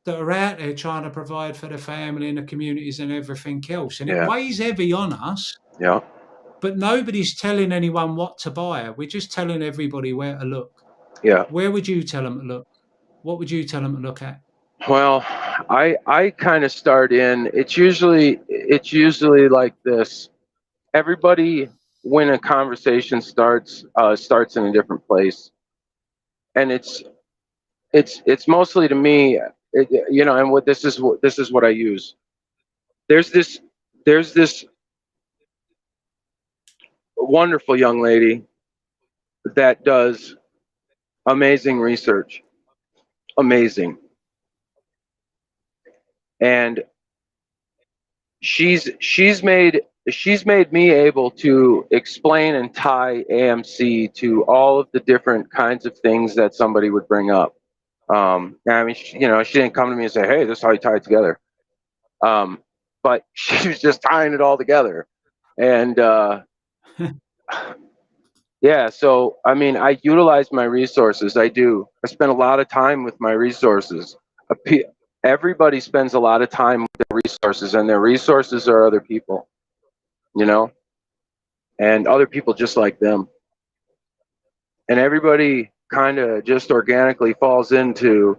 that are out there trying to provide for the family and the communities and everything else. And it weighs heavy on us. Yeah. But nobody's telling anyone what to buy. We're just telling everybody where to look. Yeah. Where would you tell them to look? What would you tell them to look at? Well, I kind of start in. It's usually like this. Everybody, when a conversation starts in a different place, and it's mostly to me, you know. And this is what I use. There's this wonderful young lady that does amazing research, and she's made me able to explain and tie AMC to all of the different kinds of things that somebody would bring up. I mean, she didn't come to me and say, "Hey, this is how you tie it together," but she was just tying it all together, and yeah. So I mean, I utilize my resources. I do. I spend a lot of time with my resources. Everybody spends a lot of time with their resources, and their resources are other people, you know, and other people just like them. And everybody kind of just organically falls into,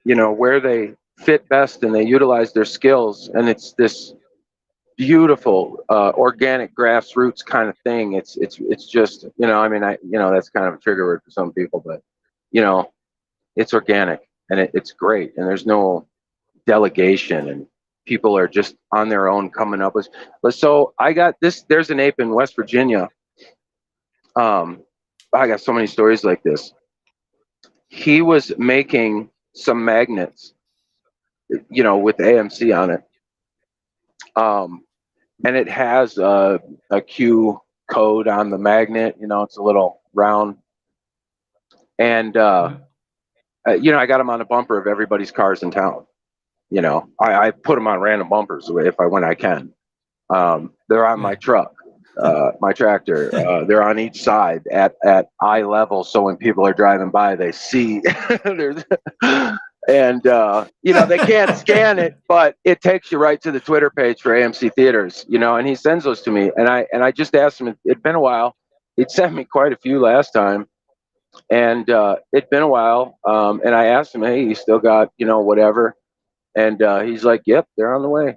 you know, where they fit best, and they utilize their skills. And it's this beautiful, organic grassroots kind of thing. It's just, you know, I mean, that's kind of a trigger word for some people, but, you know, it's organic and it's great. And there's no delegation, and people are just on their own coming up with. So I got this. There's an ape in West Virginia. I got so many stories like this. He was making some magnets, you know, with AMC on it, and it has a Q code on the magnet. You know, it's a little round, and you know, I got him on the bumper of everybody's cars in town. You know, I put them on random bumpers when I can. They're on my truck, my tractor. They're on each side at eye level, so when people are driving by, they see. And you know, they can't scan it, but it takes you right to the Twitter page for AMC Theaters. You know, and he sends those to me, and I just asked him. It'd been a while. He'd sent me quite a few last time, and it'd been a while. And I asked him, "Hey, you still got, you know, whatever?" And he's like, "Yep, they're on the way."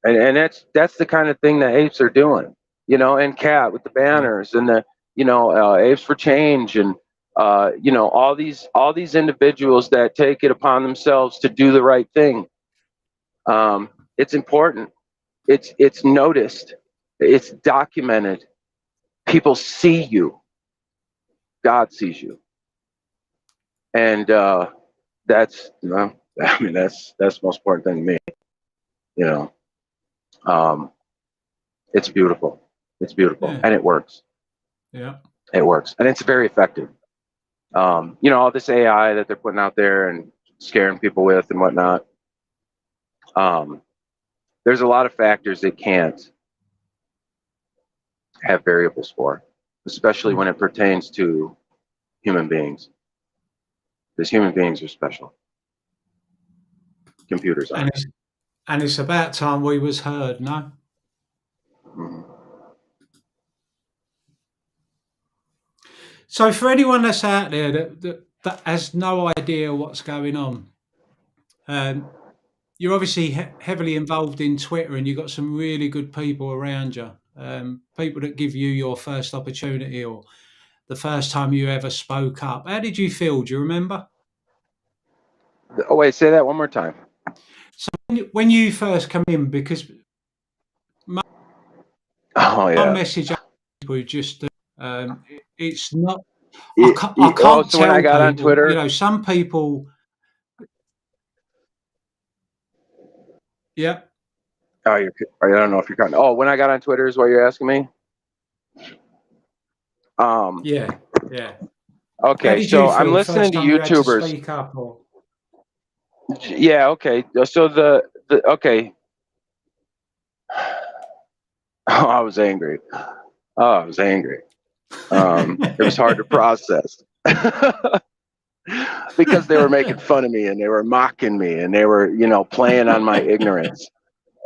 And that's the kind of thing that apes are doing, you know. And Cat with the banners and the, you know, Apes for Change, and you know, all these individuals that take it upon themselves to do the right thing. It's important. It's noticed. It's documented. People see you. God sees you, and that's, you know, I mean, that's the most important thing to me, you know. It's beautiful. It's beautiful, and it works. Yeah, it works, and it's very effective. You know, all this AI that they're putting out there and scaring people with and whatnot. There's a lot of factors it can't have variables for. especially when it pertains to human beings, because human beings are special. Computers And aren't. it's about time we was heard, no? Mhm. So for anyone that's out there that has no idea what's going on, you're obviously heavily involved in Twitter, and you've got some really good people around you. People that give you your first opportunity or the first time you ever spoke up. How did you feel? Do you remember? Oh wait, say that one more time. So when you first come in, because Oh my yeah. message people just it's not. I Oh, can't so when I tell got on people. You Twitter, know, some people. Yeah. oh, I don't know if you're cutting. Oh, when I got on Twitter is what you're asking me. Yeah. Yeah. How Okay, did you so I'm feel listening first to time you had to YouTubers. speak up? Or Yeah, okay. So the okay. Oh, I was angry. Oh, I was angry. It was hard to process because they were making fun of me and they were mocking me and they were, playing on my ignorance.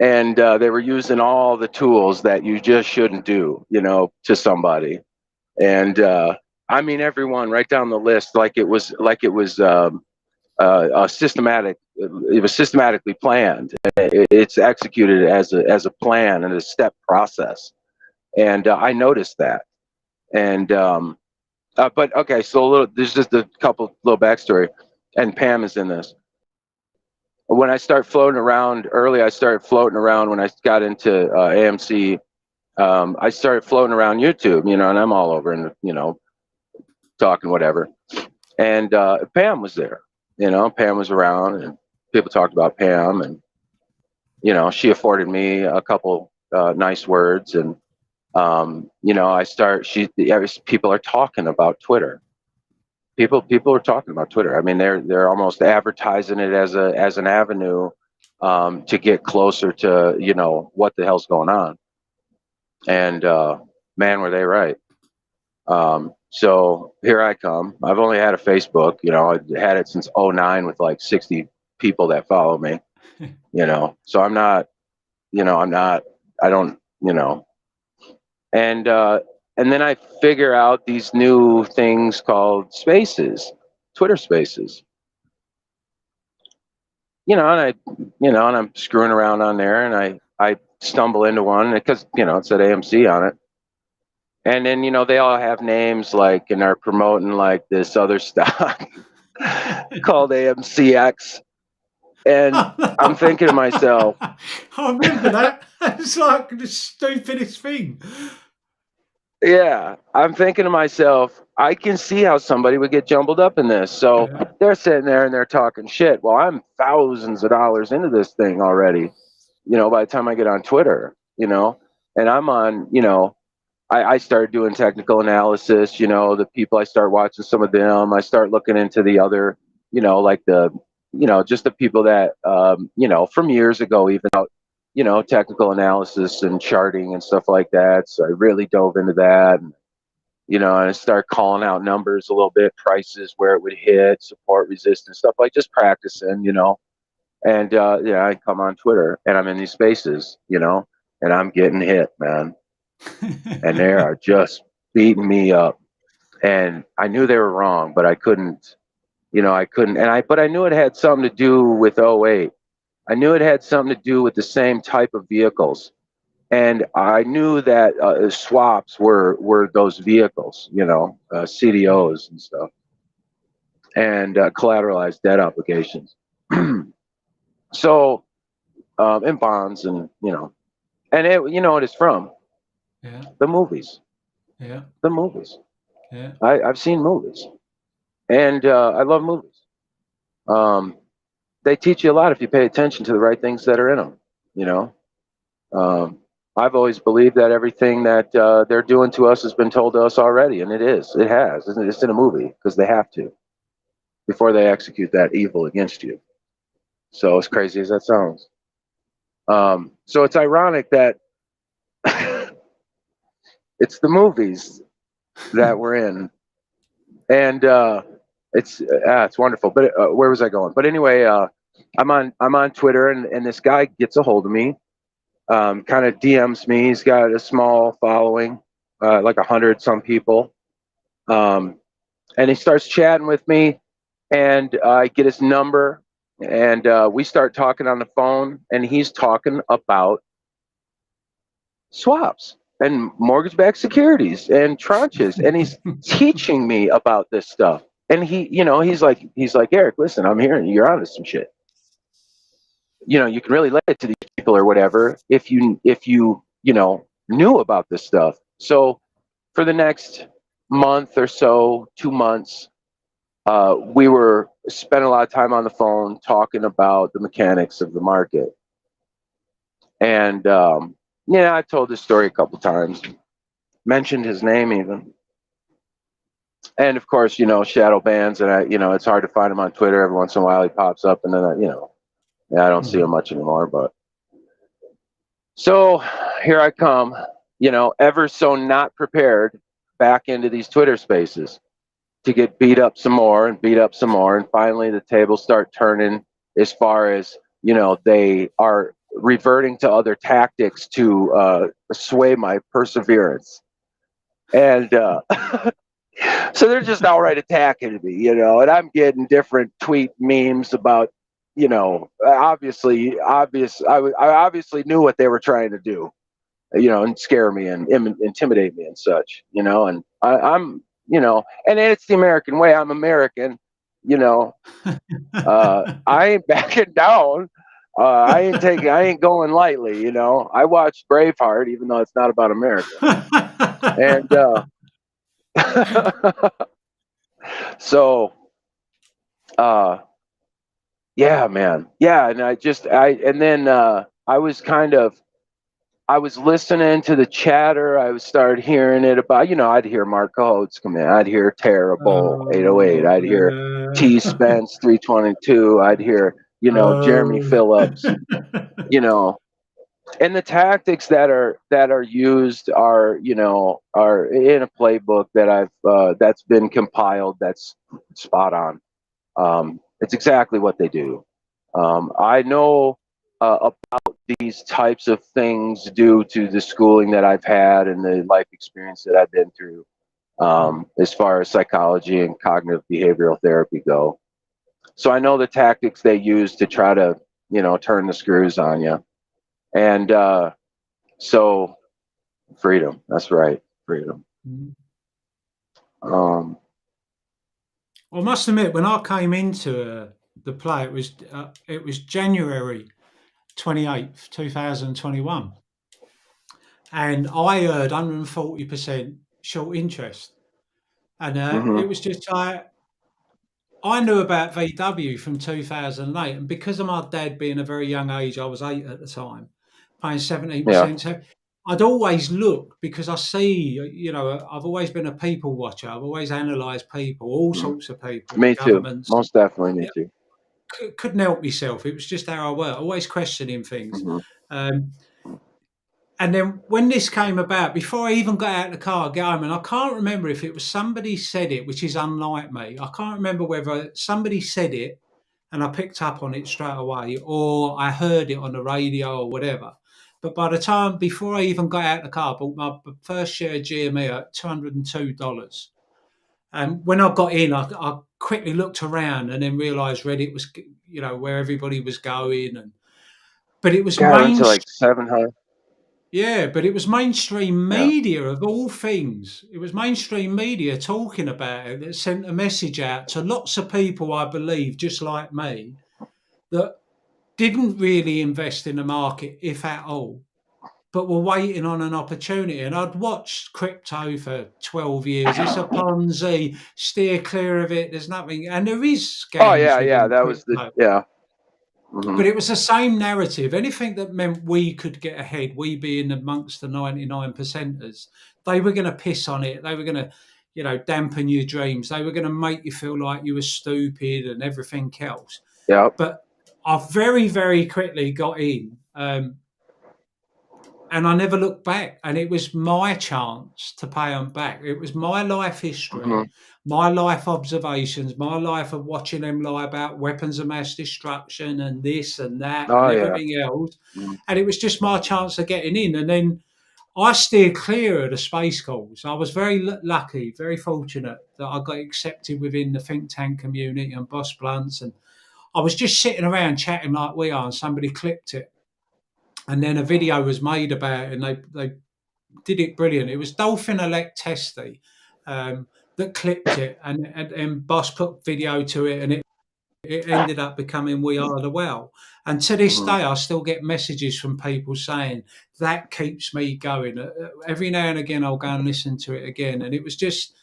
And they were using all the tools that you just shouldn't do, to somebody. And I mean, everyone right down the list, a systematic. It was systematically planned. It's executed as a plan and a step process. And I noticed that. And but okay, so there's just a couple little backstory, and Pam is in this. When I start floating around early, I started floating around when I got into AMC. I started floating around YouTube, and I'm all over and talking whatever. And Pam was there, Pam was around, and people talked about Pam, and she afforded me a couple nice words, and people are talking about Twitter. People are talking about Twitter. I mean, they're almost advertising it as an avenue to get closer to what the hell's going on. And man, were they right. So here I come. I've only had a Facebook. I had it since '09 with like 60 people that follow me. So I'm not. I'm not. I don't. And then I figure out these new things called Spaces, Twitter Spaces. And I'm screwing around on there, and I stumble into one because it said AMC on it, and then they all have names like, and are promoting like this other stock called AMCX, and I'm thinking to myself, I remember that. It's like the stupidest thing. yeah, I'm thinking to myself, I can see how somebody would get jumbled up in this. So Yeah. they're sitting there and they're talking shit. Well, I'm thousands of dollars into this thing already, by the time I get on Twitter, and I'm on, I started doing technical analysis, the people, I start watching some of them. I start looking into the other, like just the people that, from years ago, even out, technical analysis and charting and stuff like that. So I really dove into that. And I start calling out numbers a little bit, prices, where it would hit, support, resistance, stuff like just practicing, And I come on Twitter and I'm in these spaces, and I'm getting hit, man. And they are just beating me up. And I knew they were wrong, but I couldn't, I couldn't. But I knew it had something to do with '08. I knew it had something to do with the same type of vehicles. And I knew that swaps were those vehicles, CDOs and stuff, and collateralized debt obligations. So, and bonds, and and what it's from? Yeah. The movies. Yeah. The movies. Yeah. I've seen movies, and I love movies. They teach you a lot if you pay attention to the right things that are in them. You know, um, I've always believed that everything that they're doing to us has been told to us already, and it is. It has. It's in a movie because they have to before they execute that evil against you. So as crazy as that sounds, so it's ironic that it's the movies that we're in, and it's wonderful. But where was I going? But anyway, I'm on Twitter, and this guy gets a hold of me, kind of DMs me. He's got a small following, like 100 some people, and he starts chatting with me, and I get his number, and we start talking on the phone, and he's talking about swaps and mortgage-backed securities and tranches, and he's teaching me about this stuff. And he's like, Eric, listen, I'm hearing you're onto some shit. You can really let it to these people or whatever if you knew about this stuff. So for the next month or so, 2 months, we were spent a lot of time on the phone talking about the mechanics of the market. And I told this story a couple times, mentioned his name even. And of course, shadow bans, and it's hard to find him on Twitter. Every once in a while he pops up, and then I don't see him much anymore. But so here I come, ever so not prepared, back into these Twitter spaces to get beat up some more, and finally the tables start turning as far as they are reverting to other tactics to sway my perseverance. And so they're just outright attacking me, and I'm getting different tweet memes about, obviously I obviously knew what they were trying to do, and scare me and intimidate me and such, and I'm, and it's the American way. I'm American, I ain't backing down. I ain't going lightly, I watched Braveheart, even though it's not about America. And so yeah, man. Yeah, and I was listening to the chatter. I started hearing it about, I'd hear Mark Coates come in. I'd hear Terrible 808. I'd hear T Spence 322. I'd hear, Jeremy Phillips, and the tactics that are used are in a playbook that that's been compiled. That's spot on. It's exactly what they do. I know about these types of things due to the schooling that I've had and the life experience that I've been through, as far as psychology and cognitive behavioral therapy go. So I know the tactics they use to try to, turn the screws on you. And so freedom, that's right, freedom. Well, I must admit, when I came into the play, it was January 28th, 2021, and I heard 140% short interest, and it was just like, I knew about VW from 2008, and because of my dad being a very young age, I was 8 at the time, paying 17%. So I'd always look, because I see, I've always been a people watcher. I've always analysed people, all sorts of people, Me too. governments. Most definitely me too. Couldn't help myself. It was just how I were, always questioning things. And then when this came about, before I even got out of the car, get home, and I can't remember if it was somebody said it, which is unlike me. I can't remember whether somebody said it and I picked up on it straight away, or I heard it on the radio or whatever. But by the time, before I even got out of the car, I bought my first share of GME at $202. And when I got in, I quickly looked around and then realised Reddit was, where everybody was going. But it was to like 700. Yeah, but it was mainstream media of all things. It was mainstream media talking about it that sent a message out to lots of people, I believe, just like me, that didn't really invest in the market, if at all, but were waiting on an opportunity. And I'd watched crypto for 12 years. It's a Ponzi, steer clear of it. There's nothing, and there is scams. Oh, yeah, that was But it was the same narrative. Anything that meant we could get ahead, we being amongst the 99%ers, they were going to piss on it. They were going to, dampen your dreams. They were going to make you feel like you were stupid and everything else. Yeah. But I very, very quickly got in. and I never looked back. And it was my chance to pay them back. It was my life history, my life observations, my life of watching them lie about weapons of mass destruction and this and that Oh and yeah. everything else. Mhm. And it was just my chance of getting in. And then I steered clear of the space calls. I was very lucky, very fortunate that I got accepted within the think tank community and Boss Blunts. And I was just sitting around chatting like we are, and somebody clipped it. And then a video was made about it, and they did it brilliant. It was Dolphin Elect Testy that clipped it, and Boss put video to it, and it ended up becoming We Are the Well. And to this day, I still get messages from people saying that keeps me going. Every now and again, I'll go and listen to it again. And it was just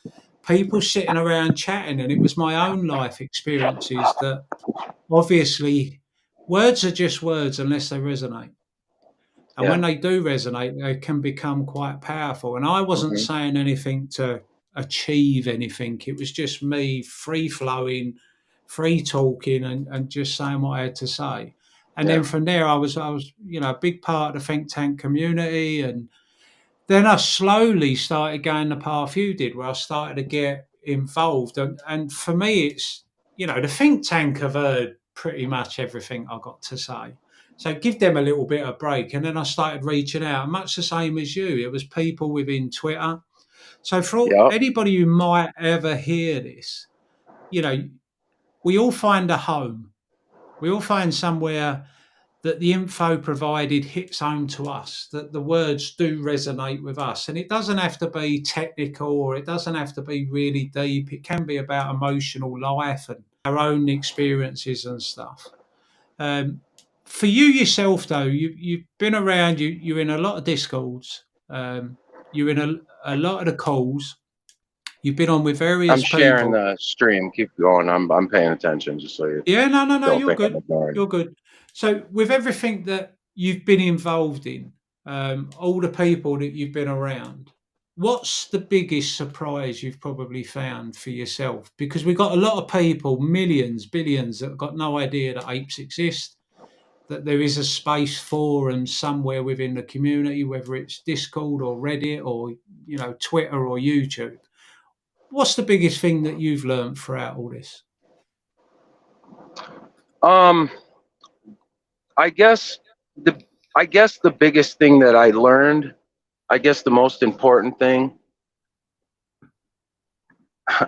people sitting around chatting, and it was my own life experiences that obviously words are just words unless they resonate. And when Yeah. they do resonate, they can become quite powerful. And I wasn't saying anything to achieve anything. It was just me free flowing, free talking, and just saying what I had to say. And Yeah. then from there, I was, a big part of the think tank community. And then I slowly started going the path you did, where I started to get involved. And for me, it's, the think tank have heard pretty much everything I got to say. So give them a little bit of break. And then I started reaching out, much the same as you. It was people within Twitter. So for Yep. anybody who might ever hear this, we all find a home. We all find somewhere that the info provided hits home to us, that the words do resonate with us. And it doesn't have to be technical, or it doesn't have to be really deep. It can be about emotional life and our own experiences and stuff. For you yourself, though, you've been around, you're in a lot of Discords, you're in a lot of the calls, you've been on with I'm various sharing people. the stream. Keep going. I'm paying attention just so you Yeah, no, don't you're think I'm good. ignoring. You're good. So, with everything that you've been involved in, all the people that you've been around, what's the biggest surprise you've probably found for yourself? Because we've got a lot of people, millions, billions, that have got no idea that apes exist, that there is a space forum somewhere within the community, whether it's Discord or Reddit or Twitter or YouTube. What's the biggest thing that you've learned throughout all this? Um, I guess the the biggest thing that I learned, I guess the most important thing,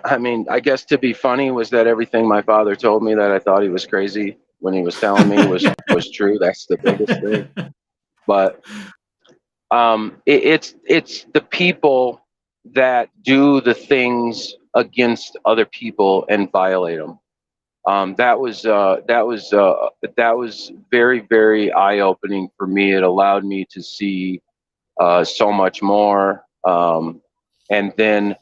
I mean, I guess to be funny, was that everything my father told me that I thought he was crazy when he was telling me was true. That's the biggest thing. But it's the people that do the things against other people and violate them. That was very, very eye opening for me. It allowed me to see so much more. And then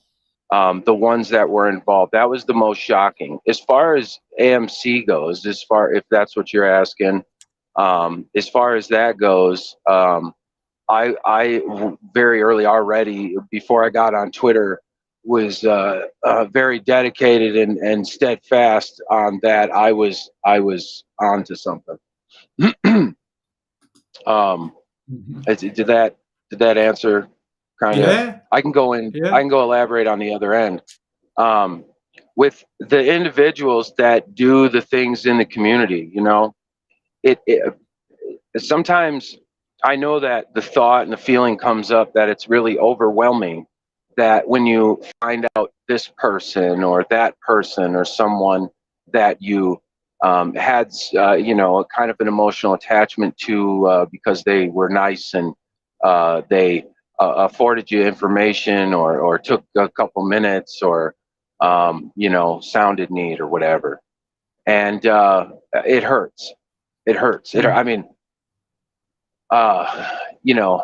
the ones that were involved, that was the most shocking. As far as AMC goes, if that's what you're asking, as far as that goes, I very early already, before I got on Twitter, was very dedicated and steadfast on that. I was onto something. Did that answer kind of? Yeah, I can go in. yeah. I can go elaborate on the other end. Um, with the individuals that do the things in the community, it sometimes I know that the thought and the feeling comes up that it's really overwhelming, that when you find out this person or that person or someone that you had, a kind of an emotional attachment to because they were nice and they afforded you information or took a couple minutes or, sounded neat or whatever. And it hurts. It hurts. I mean, uh, you know,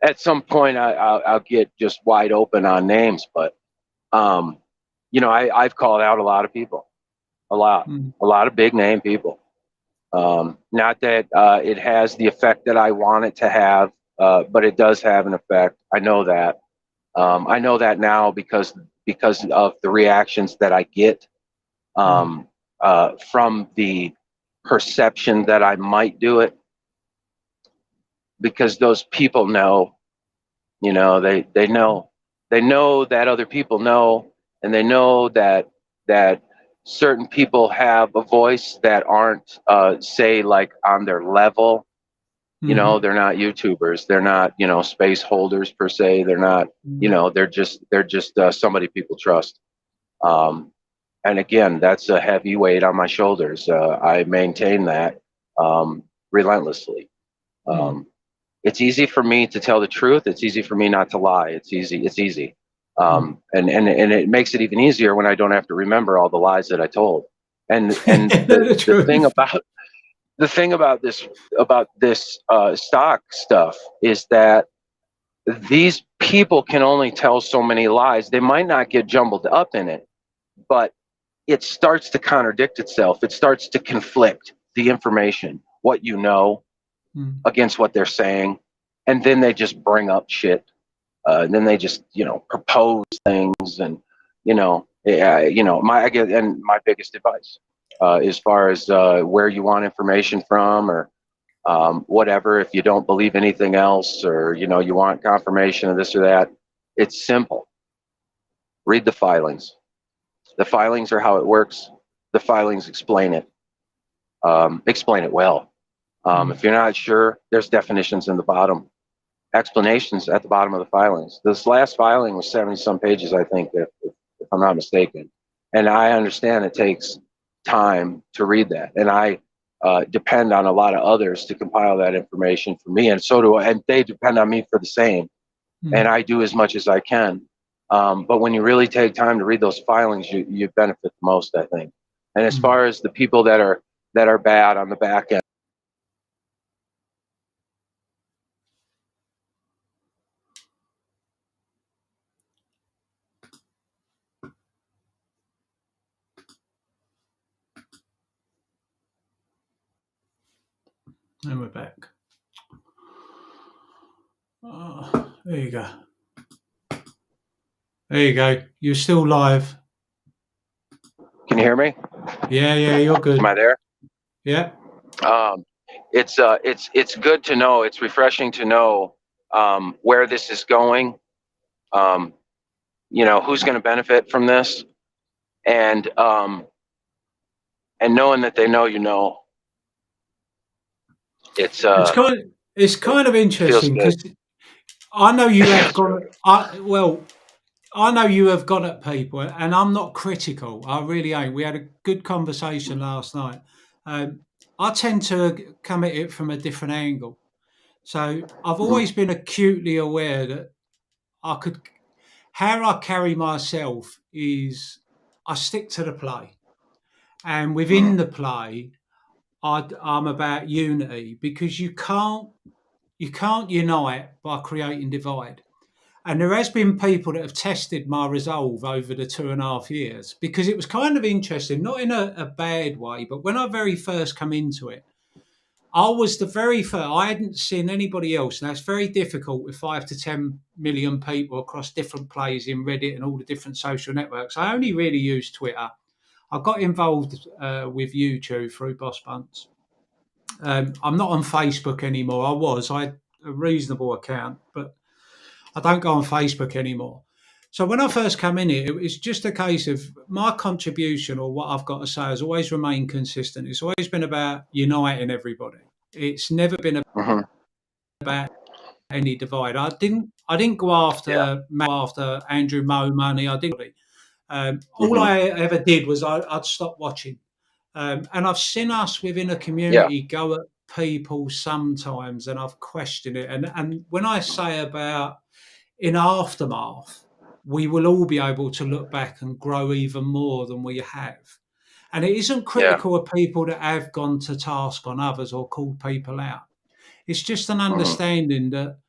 at some point I'll get just wide open on names, but I've called out a lot of people, a lot of big name people. Not that it has the effect that I want it to have, but it does have an effect. I know that. I know that now because of the reactions that I get from the perception that I might do it. because those people know, they know, that other people know, and they know that certain people have a voice that aren't, say, like on their level. Mhm. They're not YouTubers, they're not, space holders per se. They're not, they're just somebody people trust. Um, and again, that's a heavy weight on my shoulders. I maintain that, relentlessly. Mm. Um, it's easy for me to tell the truth. It's easy for me not to lie. It's easy. It's easy. Mm. And it makes it even easier when I don't have to remember all the lies that I told. And the The the thing truth. about this stock stuff is that these people can only tell so many lies. They might not get jumbled up in it, but it starts to contradict itself. It starts to conflict the information, what Mm. against what they're saying, and then they just bring up shit. And then they just propose things, and my biggest advice, as far as where you want information from, or whatever. If you don't believe anything else, or you want confirmation of this or that, it's simple. Read the filings. The filings are how it works. The filings explain it. Explain it well. Mm. If you're not sure, there's definitions in the bottom, explanations at the bottom of the filings. This last filing was 70 some pages, I think, if I'm not mistaken. And I understand it takes time to read that. And I depend on a lot of others to compile that information for me. And so do I, and they depend on me for the same. And Mm. I do as much as I can. But when you really take time to read those filings, you benefit the most, I think. And as Mm. far as the people that are bad on the back end, And we're back. Oh, there you go. There you go. You're still live. can you hear me? Yeah, you're Am good. I there? Yeah. Um, it's good to know. It's refreshing to know where this is going. Um, who's going to benefit from this, and knowing that they know, it's It's kind of, it's it kind of feels interesting good. because I know you have That's gone. right. I know you have gone at people, and I'm not critical. I really ain't. We had a good conversation last night. Um, I tend to come at it from a different angle. So I've Mhm. always been acutely aware that I could. How I carry myself is I stick to the play, and within Mhm. the play, I'm about unity because you can't unite by creating divide. And there has been people that have tested my resolve over the 2.5 years because it was kind of interesting, not in a bad way, but when I very first come into it, I was the very first. I hadn't seen anybody else, and that's very difficult with 5 to 10 million people across different plays in Reddit and all the different social networks. I only really use Twitter. I got involved with YouTube through Boss Bunts. I'm not on Facebook anymore. I had a reasonable account, but I don't go on Facebook anymore. So when I first come in here, it was just a case of my contribution or what I've got to say has always remained consistent. It's always been about uniting everybody. It's never been Mhm. about any divide. I didn't go Yeah. after Andrew Moe money. I didn't. All Mhm. I ever did was I'd stop watching. And I've seen us within a Yeah. community go at people sometimes, and I've questioned it. And when I say about in aftermath, we will all be able to look back and grow even more than we have. And it isn't Yeah. critical of people that have gone to task on others or called people out. It's just an Mhm. understanding that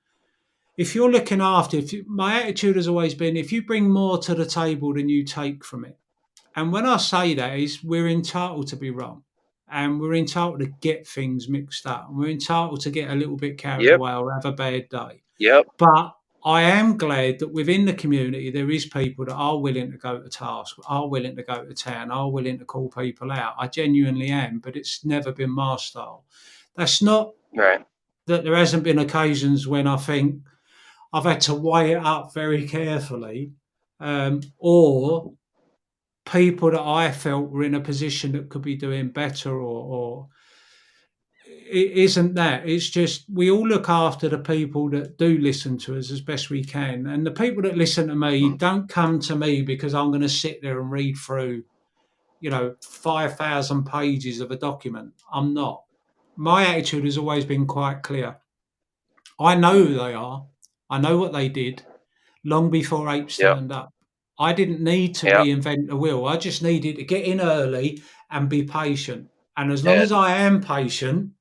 if you're looking after, my attitude has always been if you bring more to the table than you take from it. And when I say that is we're entitled to be wrong and we're entitled to get things mixed up and we're entitled to get a little bit carried Yep. away or have a bad day. Yep. But I am glad that within the community there is people that are willing to go to task, are willing to go to town, are willing to call people out. I genuinely am, but it's never been my style. That's not Right. that there hasn't been occasions when I think I've had to weigh it up very carefully, or people that I felt were in a position that could be doing better, or it isn't that. It's just we all look after the people that do listen to us as best we can. And the people that listen to me don't come to me because I'm going to sit there and read through, 5,000 pages of a document. I'm not. My attitude has always been quite clear. I know who they are. I know what they did long before apes Yep. turned up. I didn't need to Yep. reinvent the wheel. I just needed to get in early and be patient. And as long Yeah. as I am patient,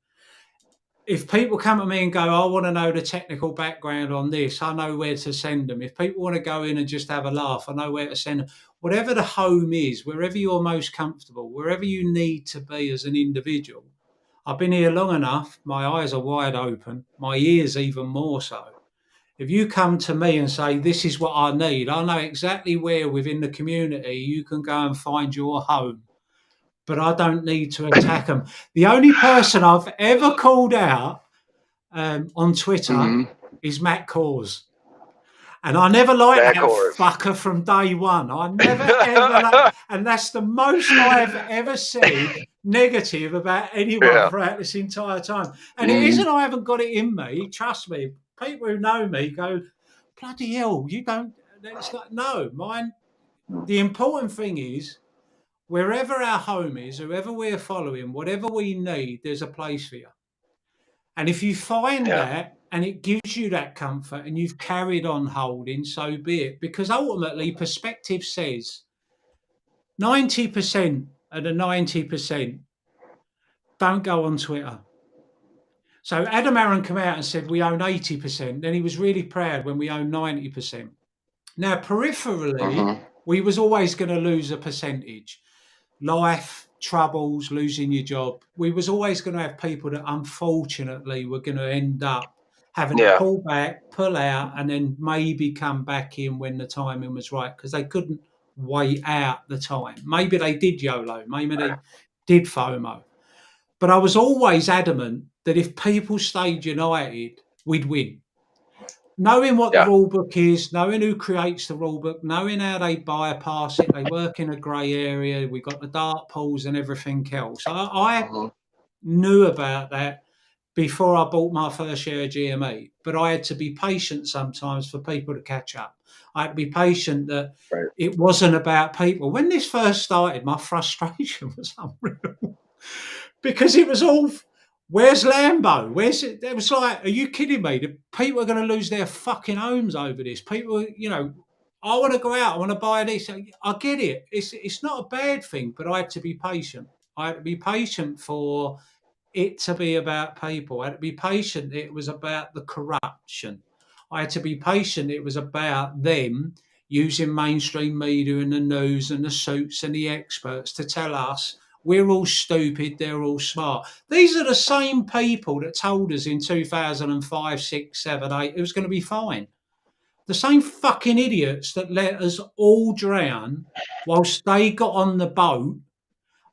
if people come to me and go, I want to know the technical background on this, I know where to send them. If people want to go in and just have a laugh, I know where to send them. Whatever the home is, wherever you're most comfortable, wherever you need to be as an individual. I've been here long enough. My eyes are wide open. My ears even more so. If you come to me and say, this is what I need, I know exactly where within the community you can go and find your home. But I don't need to attack them. The only person I've ever called out on Twitter is Matt Cause. And I never liked that fucker from day one. I never ever, and that's the most I've ever said negative about anyone throughout this entire time. And it isn't I haven't got it in me. Trust me, people who know me go, bloody hell, you don't. It's like, no, mine. The important thing is, wherever our home is, whoever we're following, whatever we need, there's a place for you. And if you find that and it gives you that comfort and you've carried on holding, so be it. Because ultimately, perspective says 90% of the 90% don't go on Twitter. So Adam Aaron came out and said we own 80%. Then he was really proud when we own 90%. Now, peripherally, we was always going to lose a percentage. Life, troubles, losing your job. We was always going to have people that unfortunately were going to end up having to pull back, pull out, and then maybe come back in when the timing was right because they couldn't wait out the time. Maybe they did YOLO, maybe they did FOMO. But I was always adamant that if people stayed united, we'd win. Knowing what the rule book is, knowing who creates the rule book, knowing how they bypass it, they work in a grey area, we've got the dark pools and everything else. I knew about that before I bought my first share of GME, but I had to be patient sometimes for people to catch up. I had to be patient that it wasn't about people. When this first started, my frustration was unreal because it was all... Where's Lambo? Where's it? It was like, are you kidding me? The people are going to lose their fucking homes over this. People, I want to go out. I want to buy this. I get it. It's not a bad thing, but I had to be patient. I had to be patient for it to be about people. I had to be patient. It was about the corruption. I had to be patient. It was about them using mainstream media and the news and the suits and the experts to tell us we're all stupid, they're all smart. These are the same people that told us in 2005, 6, 7, 8 it was going to be fine. The same fucking idiots that let us all drown whilst they got on the boat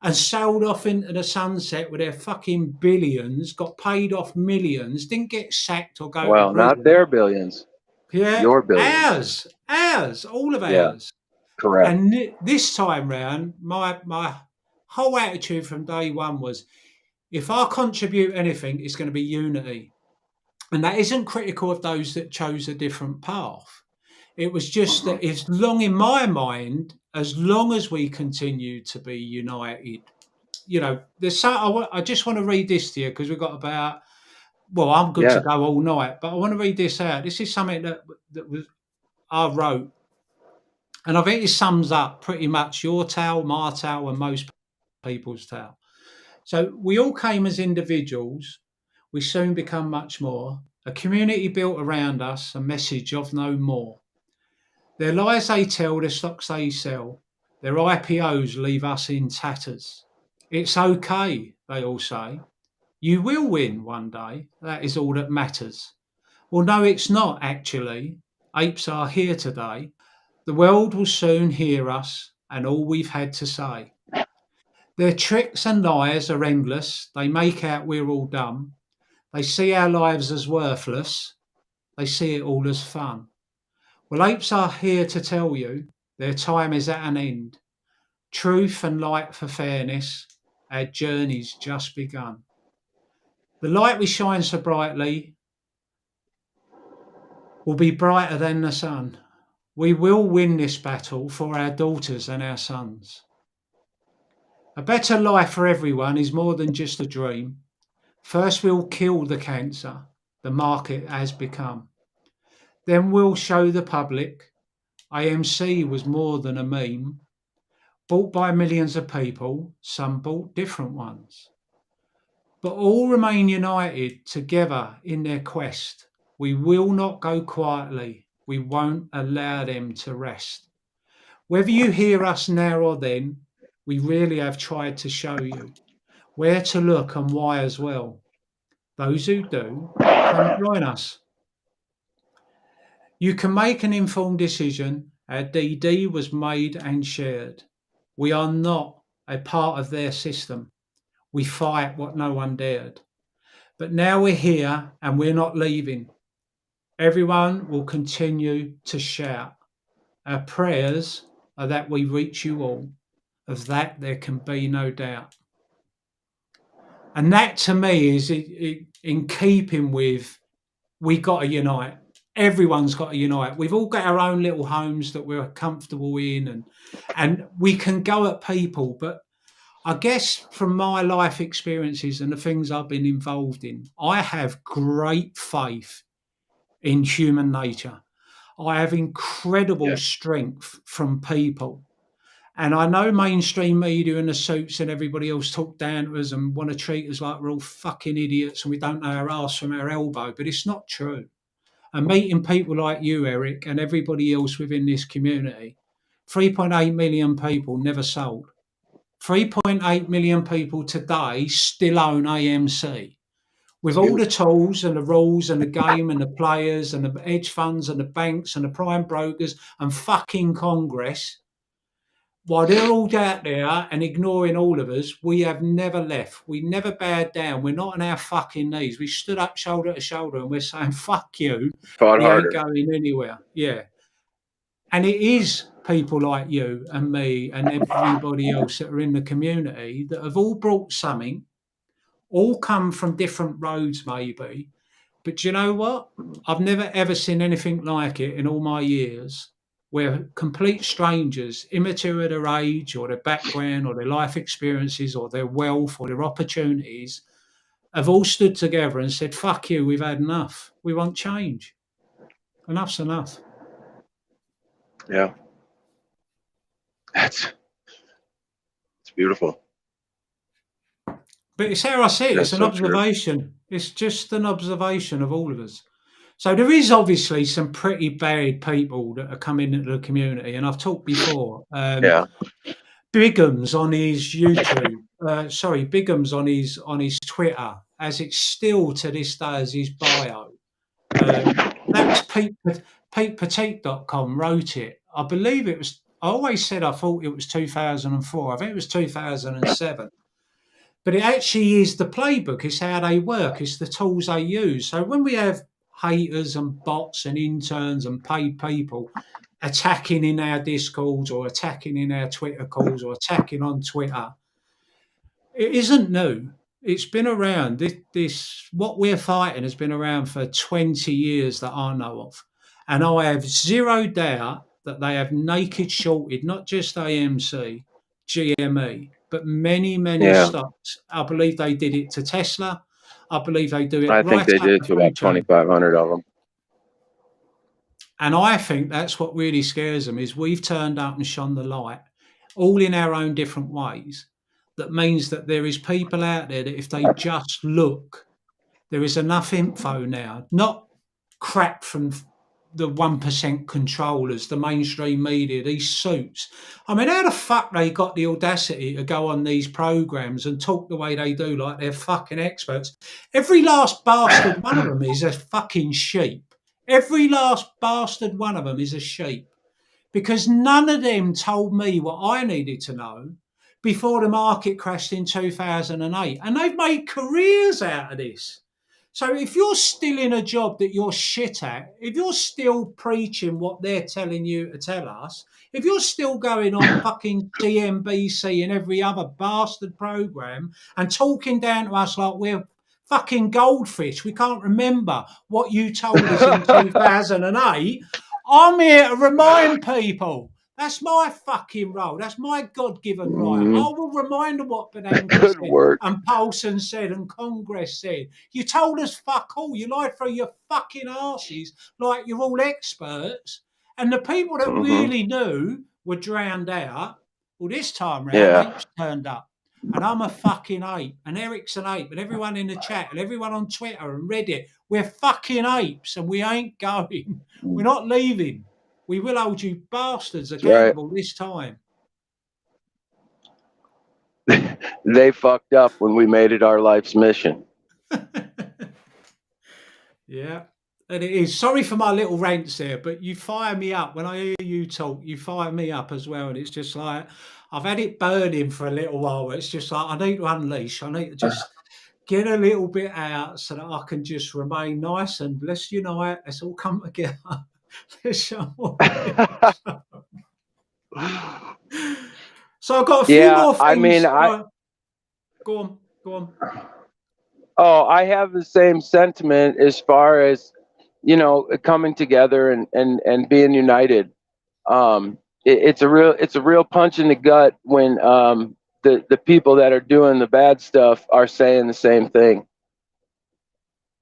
and sailed off into the sunset with their fucking billions, got paid off millions, didn't get sacked or go to prison. Well, not their billions. Yeah, your billions. Ours, all of ours. Correct. And this time round, my whole attitude from day one was, if I contribute anything, it's going to be unity. And that isn't critical of those that chose a different path. It was just that as long, in my mind, as long as we continue to be united, there's so, I just want to read this to you because we've got about, I'm good to go all night, but I want to read this out. This is something that I wrote. And I think it sums up pretty much your tale, my tale, and most people's tale. So we all came as individuals. We soon become much more. A community built around us, a message of no more. Their lies they tell, their stocks they sell. Their IPOs leave us in tatters. It's okay, they all say. You will win one day. That is all that matters. Well, no, it's not actually. Apes are here today. The world will soon hear us and all we've had to say. Their tricks and lies are endless. They make out we're all dumb. They see our lives as worthless. They see it all as fun. Well, apes are here to tell you their time is at an end. Truth and light for fairness, our journey's just begun. The light we shine so brightly will be brighter than the sun. We will win this battle for our daughters and our sons. A better life for everyone is more than just a dream. First we'll kill the cancer the market has become. Then we'll show the public AMC was more than a meme. Bought by millions of people, some bought different ones. But all remain united together in their quest. We will not go quietly. We won't allow them to rest. Whether you hear us now or then, we really have tried to show you where to look and why as well. Those who do, come join us. You can make an informed decision. Our DD was made and shared. We are not a part of their system. We fight what no one dared. But now we're here and we're not leaving. Everyone will continue to shout. Our prayers are that we reach you all. Of that there can be no doubt. And that to me is in keeping with we got to unite. Everyone's got to unite. We've all got our own little homes that we're comfortable in and we can go at people. But I guess from my life experiences and the things I've been involved in, I have great faith in human nature. I have incredible strength from people. And I know mainstream media and the suits and everybody else talk down to us and want to treat us like we're all fucking idiots and we don't know our arse from our elbow, but it's not true. And meeting people like you, Eric, and everybody else within this community, 3.8 million people never sold. 3.8 million people today still own AMC. With all the tools and the rules and the game and the players and the hedge funds and the banks and the prime brokers and fucking Congress, while they're all out there and ignoring all of us, we have never left. We never bowed down. We're not on our fucking knees. We stood up shoulder to shoulder and we're saying, fuck you. Fought We harder. ain't going anywhere. Yeah. And it is people like you and me and everybody else that are in the community that have all brought something, all come from different roads maybe. But do you know what? I've never ever seen anything like it in all my years, where complete strangers, immature at their age or their background or their life experiences or their wealth or their opportunities, have all stood together and said, fuck you, we've had enough. We want change. Enough's enough. Yeah. It's beautiful. But it's how I see it. That's It's an so observation. True. It's just an observation of all of us. So there is obviously some pretty bad people that are coming into the community, and I've talked before. Bigham's on his YouTube. Bigham's on his Twitter, as it's still to this day as his bio. That was PetePetite.com wrote it. I believe it was. I always said I thought it was 2004. I think it was 2007. But it actually is the playbook. It's how they work. It's the tools they use. So when we have haters and bots and interns and paid people attacking in our Discords or attacking in our Twitter calls or attacking on Twitter, it isn't new. It's been around. This what we're fighting has been around for 20 years that I know of. And I have zero doubt that they have naked shorted, not just AMC, GME, but many stocks. I believe they did it to Tesla. I believe they do it. I think they did to about 2,500 of them. And I think that's what really scares them is we've turned up and shone the light, all in our own different ways. That means that there is people out there that if they just look, there is enough info now, not crap from the 1% controllers, the mainstream media, these suits. I mean, how the fuck they got the audacity to go on these programs and talk the way they do like they're fucking experts? Every last bastard one of them is a fucking sheep. Every last bastard one of them is a sheep. Because none of them told me what I needed to know before the market crashed in 2008. And they've made careers out of this. So if you're still in a job that you're shit at, if you're still preaching what they're telling you to tell us, if you're still going on fucking CNBC and every other bastard program and talking down to us like we're fucking goldfish, we can't remember what you told us in 2008. I'm here to remind people. That's my fucking role. That's my God-given right. I will remind them what Bernanke Good said work. and Paulson said and Congress said. You told us fuck all. You lied through your fucking arses like you're all experts. And the people that really knew were drowned out. Well, this time round, Yeah. apes turned up. And I'm a fucking ape. And Eric's an ape. And everyone in the chat and everyone on Twitter and Reddit, we're fucking apes and we ain't going. We're not leaving. We will hold you bastards accountable this time. They fucked up when we made it our life's mission. Yeah, and it is. Sorry for my little rants there, but you fire me up. When I hear you talk, you fire me up as well. And it's just like, I've had it burning for a little while. It's just like, I need to unleash. I need to just get a little bit out so that I can just remain nice and let's unite. Let's all come together. Let's show So I've got a few more things. I mean, Go on. Oh, I have the same sentiment as far as, you know, coming together and being united. It's a real punch in the gut when the people that are doing the bad stuff are saying the same thing.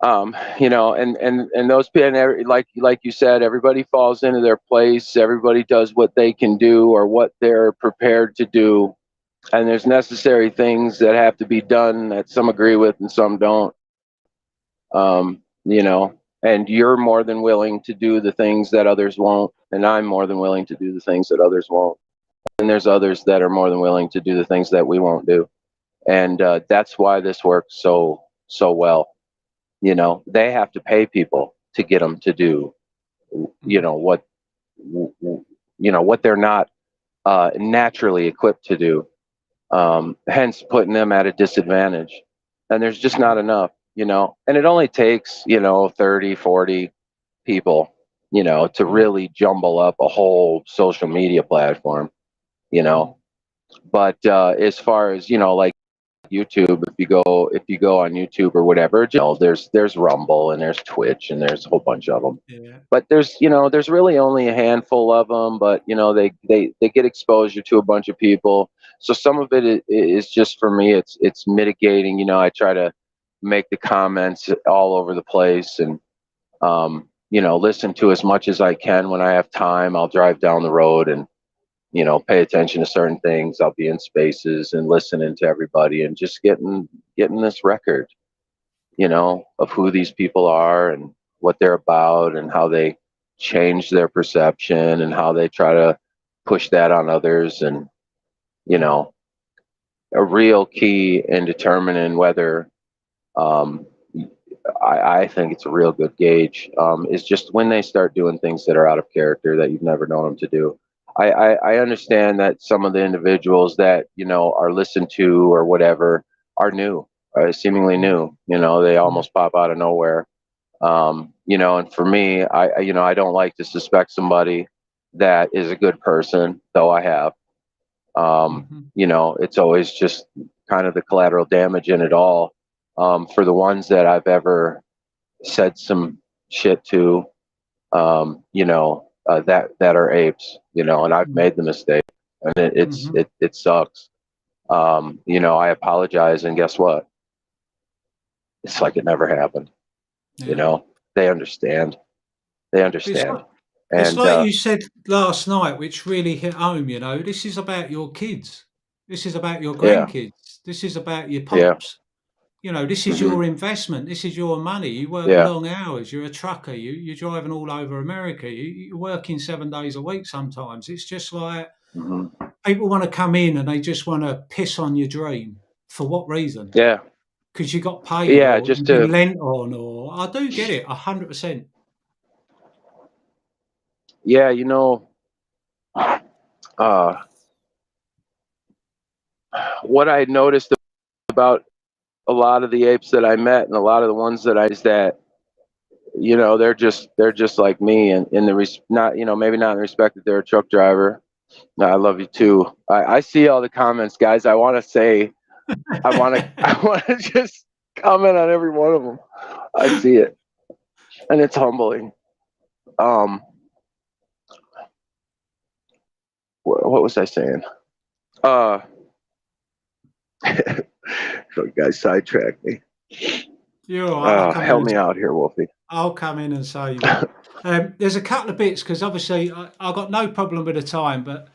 You know, and those people, like you said, everybody falls into their place. Everybody does what they can do or what they're prepared to do. And there's necessary things that have to be done that some agree with and some don't. You know, and you're more than willing to do the things that others won't, and I'm more than willing to do the things that others won't. And there's others that are more than willing to do the things that we won't do. And that's why this works so well. You know, they have to pay people to get them to do, you know, what they're not naturally equipped to do. Hence putting them at a disadvantage. And there's just not enough, you know, and it only takes, you know, 30, 40 people, you know, to really jumble up a whole social media platform, you know. But as far as, you know, like YouTube, if you go on YouTube or whatever, you know, there's Rumble and there's Twitch and there's a whole bunch of them. Yeah. But there's really only a handful of them. But you know, they get exposure to a bunch of people. So some of it is just for me. It's mitigating. You know, I try to make the comments all over the place and you know, listen to as much as I can when I have time. I'll drive down the road and, you know, pay attention to certain things. I'll be in spaces and listening to everybody and just getting this record, you know, of who these people are and what they're about and how they change their perception and how they try to push that on others. And, you know, a real key in determining whether I think it's a real good gauge is just when they start doing things that are out of character that you've never known them to do. I understand that some of the individuals that, you know, are listened to or whatever are new, seemingly new. You know, they almost pop out of nowhere. You know, and for me, you know, I don't like to suspect somebody that is a good person, though I have. You know, it's always just kind of the collateral damage in it all. For the ones that I've ever said some shit to, you know, that are apes, you know, and I've made the mistake, and it sucks. You know, I apologize, and guess what? It's like it never happened. Yeah. You know, they understand. They understand. It's like you said last night, which really hit home. You know, this is about your kids. This is about your grandkids. This is about your pops. You know, this is your investment. This is your money. You work long hours. You're a trucker. You're driving all over America. You're working 7 days a week sometimes. It's just like people want to come in and they just want to piss on your dream. For what reason? Yeah. Because you got paid or just you've to been lent on, or I do get it 100%. Yeah, you know, what I noticed about a lot of the apes that I met and a lot of the ones that they're just like me, and in the not, maybe not in the respect that they're a truck driver. No, I love you too. I see all the comments, guys. I want to I want to just comment on every one of them. I see it, and it's humbling. What was I saying? So guys sidetracked me. Help me out here, Wolfie. I'll come in and say that. There's a couple of bits, because obviously I've got no problem with the time, but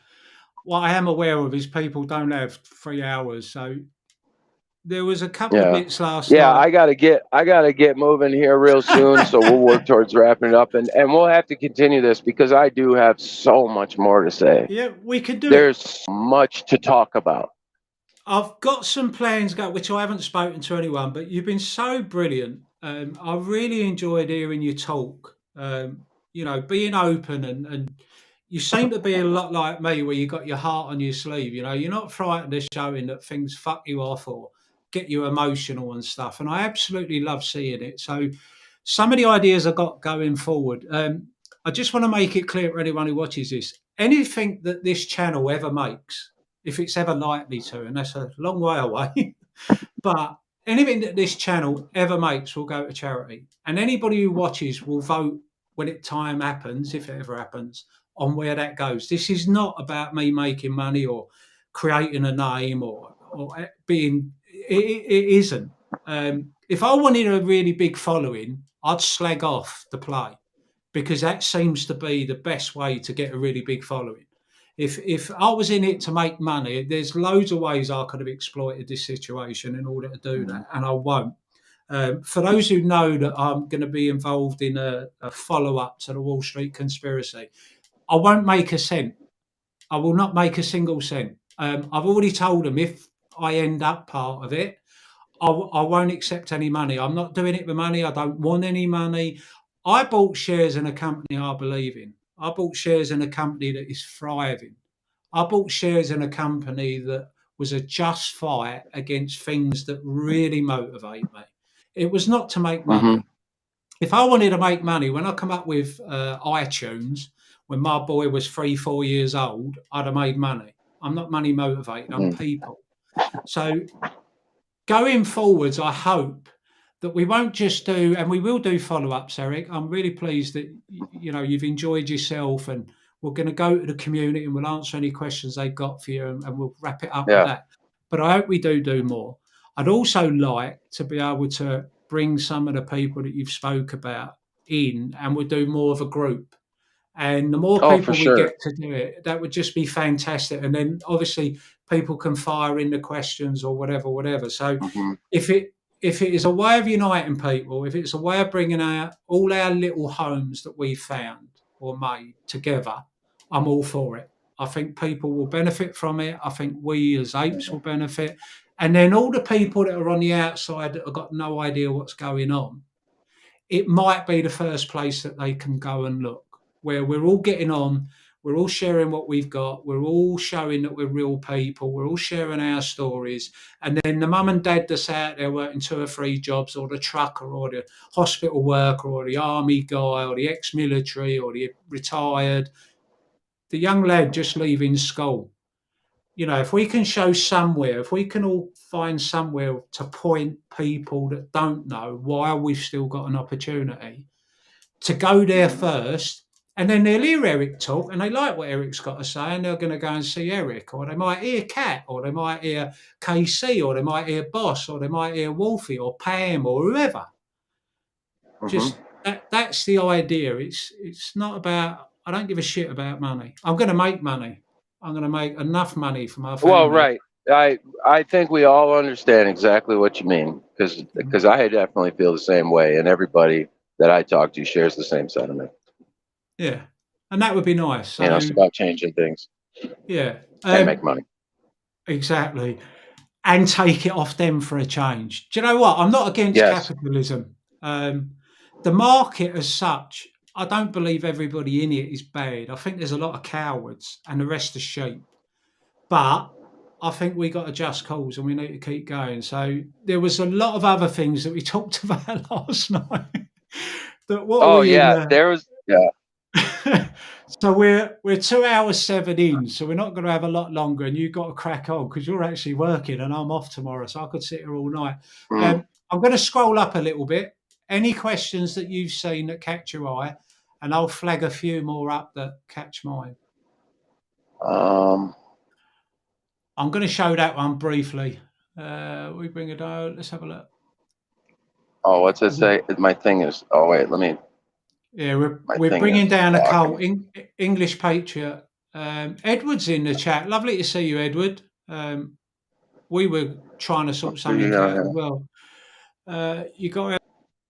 what I am aware of is people don't have 3 hours. So there was a couple of bits last night. I gotta get moving here real soon. So we'll work towards wrapping it up, and we'll have to continue this because I do have so much more to say. Yeah, we could do There's so much to talk about. I've got some plans which I haven't spoken to anyone, but you've been so brilliant. I really enjoyed hearing you talk. Being open, and you seem to be a lot like me, where you got your heart on your sleeve. You're not frightened of showing that things fuck you off or get you emotional and stuff. And I absolutely love seeing it. So some of the ideas I got going forward. I just want to make it clear to anyone who watches this: anything that this channel ever makes, if it's ever likely to, and that's a long way away, but anything that this channel ever makes will go to charity. And anybody who watches will vote when time happens, if it ever happens, on where that goes. This is not about me making money or creating a name or being, it isn't. If I wanted a really big following, I'd slag off the play, because that seems to be the best way to get a really big following. If I was in it to make money, there's loads of ways I could have exploited this situation in order to do that, and I won't. For those who know that I'm going to be involved in a follow-up to the Wall Street conspiracy, I won't make a cent. I will not make a single cent. I've already told them if I end up part of it, I won't accept any money. I'm not doing it for money. I don't want any money. I bought shares in a company I believe in. I bought shares in a company that is thriving. I bought shares in a company that was a just fight against things that really motivate me. It was not to make money. Mm-hmm. If I wanted to make money, when I come up with iTunes, when my boy was 3-4 years old, I'd have made money. I'm not money motivated. I'm people. So going forwards, I hope that we won't just do, and we will do follow-ups, Eric. I'm really pleased that you've enjoyed yourself, and we're going to go to the community and we'll answer any questions they've got for you, and we'll wrap it up with that. But I hope we do more. I'd also like to be able to bring some of the people that you've spoke about in, and we'll do more of a group. And the more people we get to do it, that would just be fantastic. And then obviously people can fire in the questions or whatever. So if it is a way of uniting people, if it's a way of bringing all our little homes that we found or made together, I'm all for it. I think people will benefit from it. I think we as apes will benefit. And then all the people that are on the outside that have got no idea what's going on, it might be the first place that they can go and look, where we're all getting on, we're all sharing what we've got, we're all showing that we're real people, we're all sharing our stories. And then the mum and dad that's out there working 2 or 3 jobs, or the trucker or the hospital worker or the army guy or the ex-military or the retired, the young lad just leaving school. If we can show somewhere, if we can all find somewhere to point people that don't know why we've still got an opportunity to go there first, and then they'll hear Eric talk and they like what Eric's got to say, and they're going to go and see Eric, or they might hear Kat, or they might hear KC, or they might hear Boss, or they might hear Wolfie or Pam or whoever. Just that's the idea. It's not about, I don't give a shit about money. I'm going to make money. I'm going to make enough money for my family. Well, right. I think we all understand exactly what you mean, because I definitely feel the same way, and everybody that I talk to shares the same sentiment. Yeah, and that would be nice. So, it's about changing things. Yeah, and make money. Exactly, and take it off them for a change. Do you know what? I'm not against capitalism. The market as such, I don't believe everybody in it is bad. I think there's a lot of cowards and the rest are sheep. But I think we got a just cause and we need to keep going. So there was a lot of other things that we talked about last night. That what are Oh we in? yeah, there was yeah. So we're 2 hours 7 in, so we're not going to have a lot longer. And you've got to crack on because you're actually working, and I'm off tomorrow, so I could sit here all night. Mm. I'm going to scroll up a little bit. Any questions that you've seen that catch your eye, and I'll flag a few more up that catch mine. I'm going to show that one briefly. We bring it out. Let's have a look. Oh, what's it say? My thing is. Oh wait, let me. Yeah, we're bringing down a cult. English Patriot. Edward's in the chat. Lovely to see you, Edward. We were trying to sort something out as well. You got to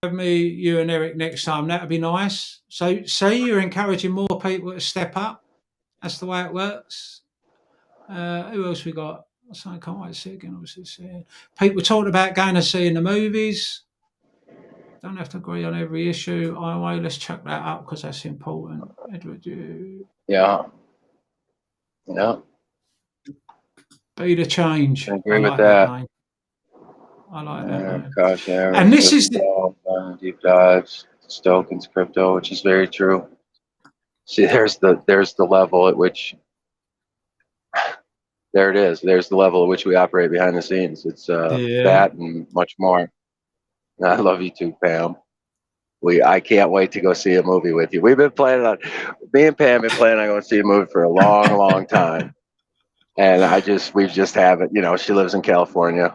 have you and Eric next time. That'd be nice. So, see, you're encouraging more people to step up. That's the way it works. Who else we got? I can't wait to see it again. Obviously, people talking about going to see in the movies. Don't have to agree on every issue. Anyway, let's check that out because that's important. Edward, yeah. Be the change. I agree with that. Name. I like that name. Gosh, yeah. And this is deep dives, Stoken's crypto, which is very true. See, there's the level at which. There it is. There's the level at which we operate behind the scenes. It's that and much more. And I love you too, Pam. I can't wait to go see a movie with you. We've been planning on, me and Pam been planning on going to see a movie for a long, long time. And we just haven't, she lives in California,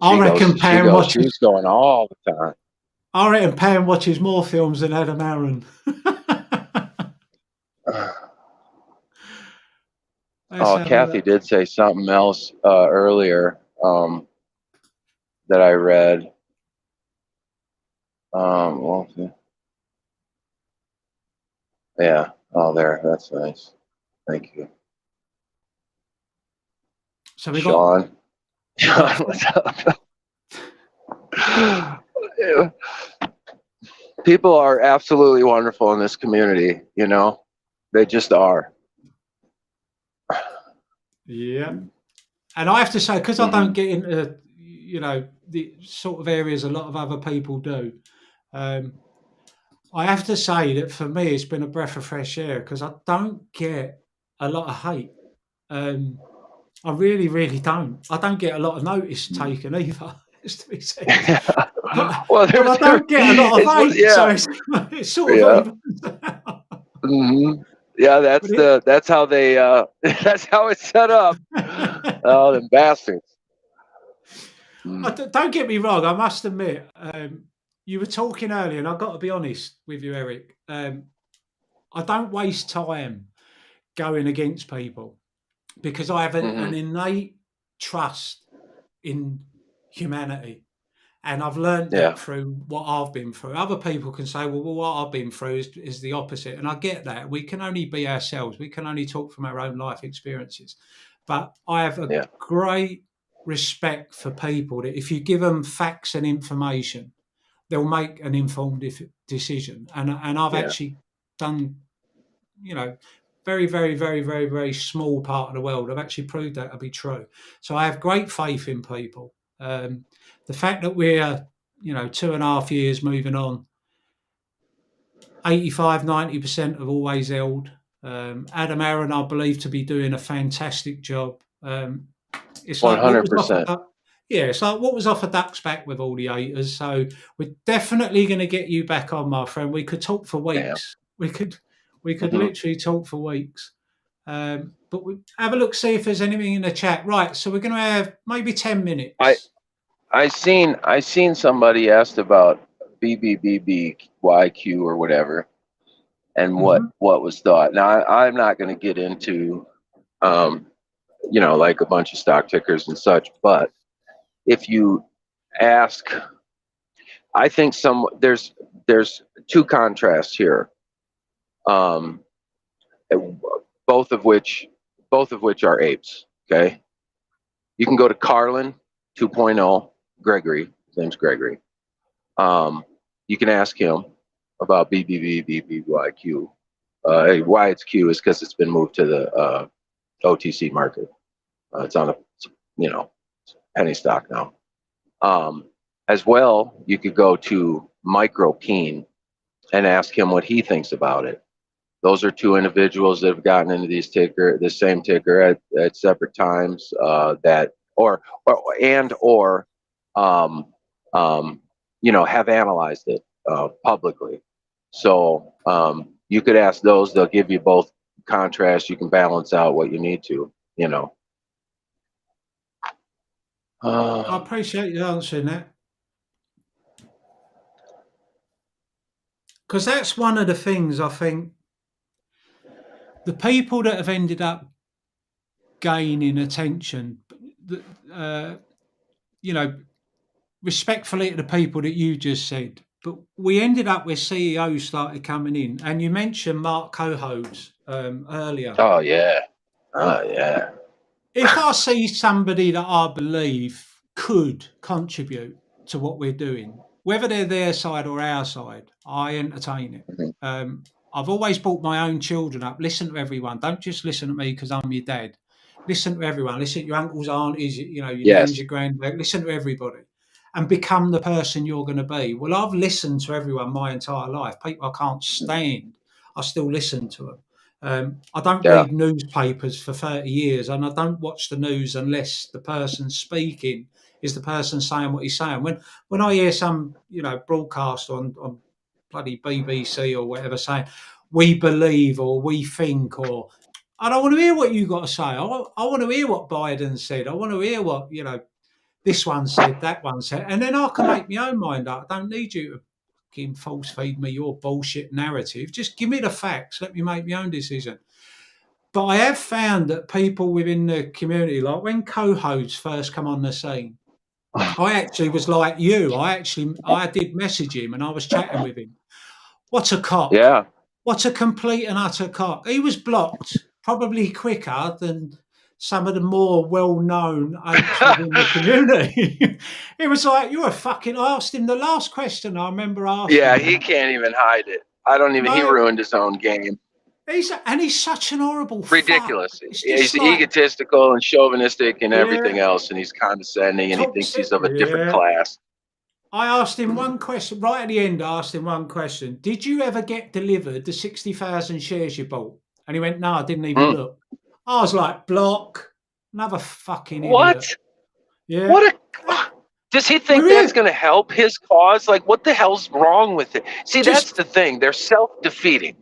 I reckon Pam watches. She's going all the time. I reckon Pam watches more films than Adam Aaron. Kathy did say something else earlier that I read. Yeah. Oh, there. That's nice. Thank you. So we Sean. Sean, what's up? People are absolutely wonderful in this community. They just are. Yeah. And I have to say, because I don't get into, the sort of areas a lot of other people do, I have to say that for me, it's been a breath of fresh air because I don't get a lot of hate. I really, really don't. I don't get a lot of notice taken either, as to be said. Well, but I don't get a lot of hate, so it's sort of Yeah, that's how they that's how it's set up. Oh, them bastards. Don't get me wrong. I must admit, you were talking earlier, and I've got to be honest with you, Eric. I don't waste time going against people because I have an innate trust in humanity. And I've learned that through what I've been through. Other people can say, well, what I've been through is the opposite. And I get that. We can only be ourselves. We can only talk from our own life experiences. But I have a great respect for people that if you give them facts and information, they'll make an informed decision. And I've actually done, very, very, very, very, very small part of the world. I've actually proved that to be true. So I have great faith in people. The fact that we're, 2.5 years moving on, 85-90% have always held. Adam Aaron, I believe, to be doing a fantastic job. It's 100%. It's like what was off a duck's back with all the haters. So we're definitely going to get you back on, my friend. We could talk for weeks. We could literally talk for weeks. But we have a look, see if there's anything in the chat. Right, so we're going to have maybe 10 minutes. I seen somebody asked about BBBBYQ or whatever, and what was thought. Now I'm not going to get into, like a bunch of stock tickers and such. But if you ask, I think there's two contrasts here, both of which are apes. Okay, you can go to Carlin 2.0. Gregory, his name's Gregory. You can ask him about BBBBYQ. Why it's Q is because it's been moved to the OTC market. It's on a, you know, penny stock now. As well, you could go to Micro Keen and ask him what he thinks about it. Those are two individuals that have gotten into the same ticker at separate times, that you know, have analyzed it publicly. So you could ask those; they'll give you both contrast. You can balance out what you need to, you know. I appreciate you answering that. Because that's one of the things I think the people that have ended up gaining attention, you know, respectfully to the people that you just said, but we ended up where CEOs started coming in. And you mentioned Mark Cohodes earlier. Oh, yeah. Oh, yeah. If I see somebody that I believe could contribute to what we're doing, whether they're their side or our side, I entertain it. Mm-hmm. I've always brought my own children up. Listen to everyone. Don't just listen to me because I'm your dad. Listen to everyone. Listen to your uncles, aunties, you know, your nans, your granddad. Listen to everybody and become the person you're going to be. Well, I've listened to everyone my entire life. People I can't stand, I still listen to them. I don't read newspapers for 30 years and I don't watch the news unless the person speaking is the person saying what he's saying. When I hear some, you know, broadcast on bloody BBC or whatever saying, we believe or we think, or I don't want to hear what you got to say. I want to hear what Biden said. I want to hear what, you know, this one said, that one said, and then I can make my own mind up. I don't need you to fucking false feed me your bullshit narrative. Just give me the facts. Let me make my own decision. But I have found that people within the community, like when Cohodes first come on the scene, I actually was like you. I did message him and I was chatting with him. What a cock. Yeah. What a complete and utter cock. He was blocked probably quicker than some of the more well-known apes within the community. It was like, you're a fucking... I asked him the last question I remember asking Yeah, him. he can't even hide it. I don't even... No. He ruined his own game. He's such an horrible ridiculous. Fuck. He's like, egotistical and chauvinistic and everything else, and he's condescending and he thinks he's of a different class. I asked him one question, right at the end, I asked him one question. Did you ever get delivered the 60,000 shares you bought? And he went, no, I didn't even look. I was like, block. Another fucking idiot. What? Yeah. What a... Does he think that's going to help his cause? Like, what the hell's wrong with it? See, that's the thing. They're self-defeating.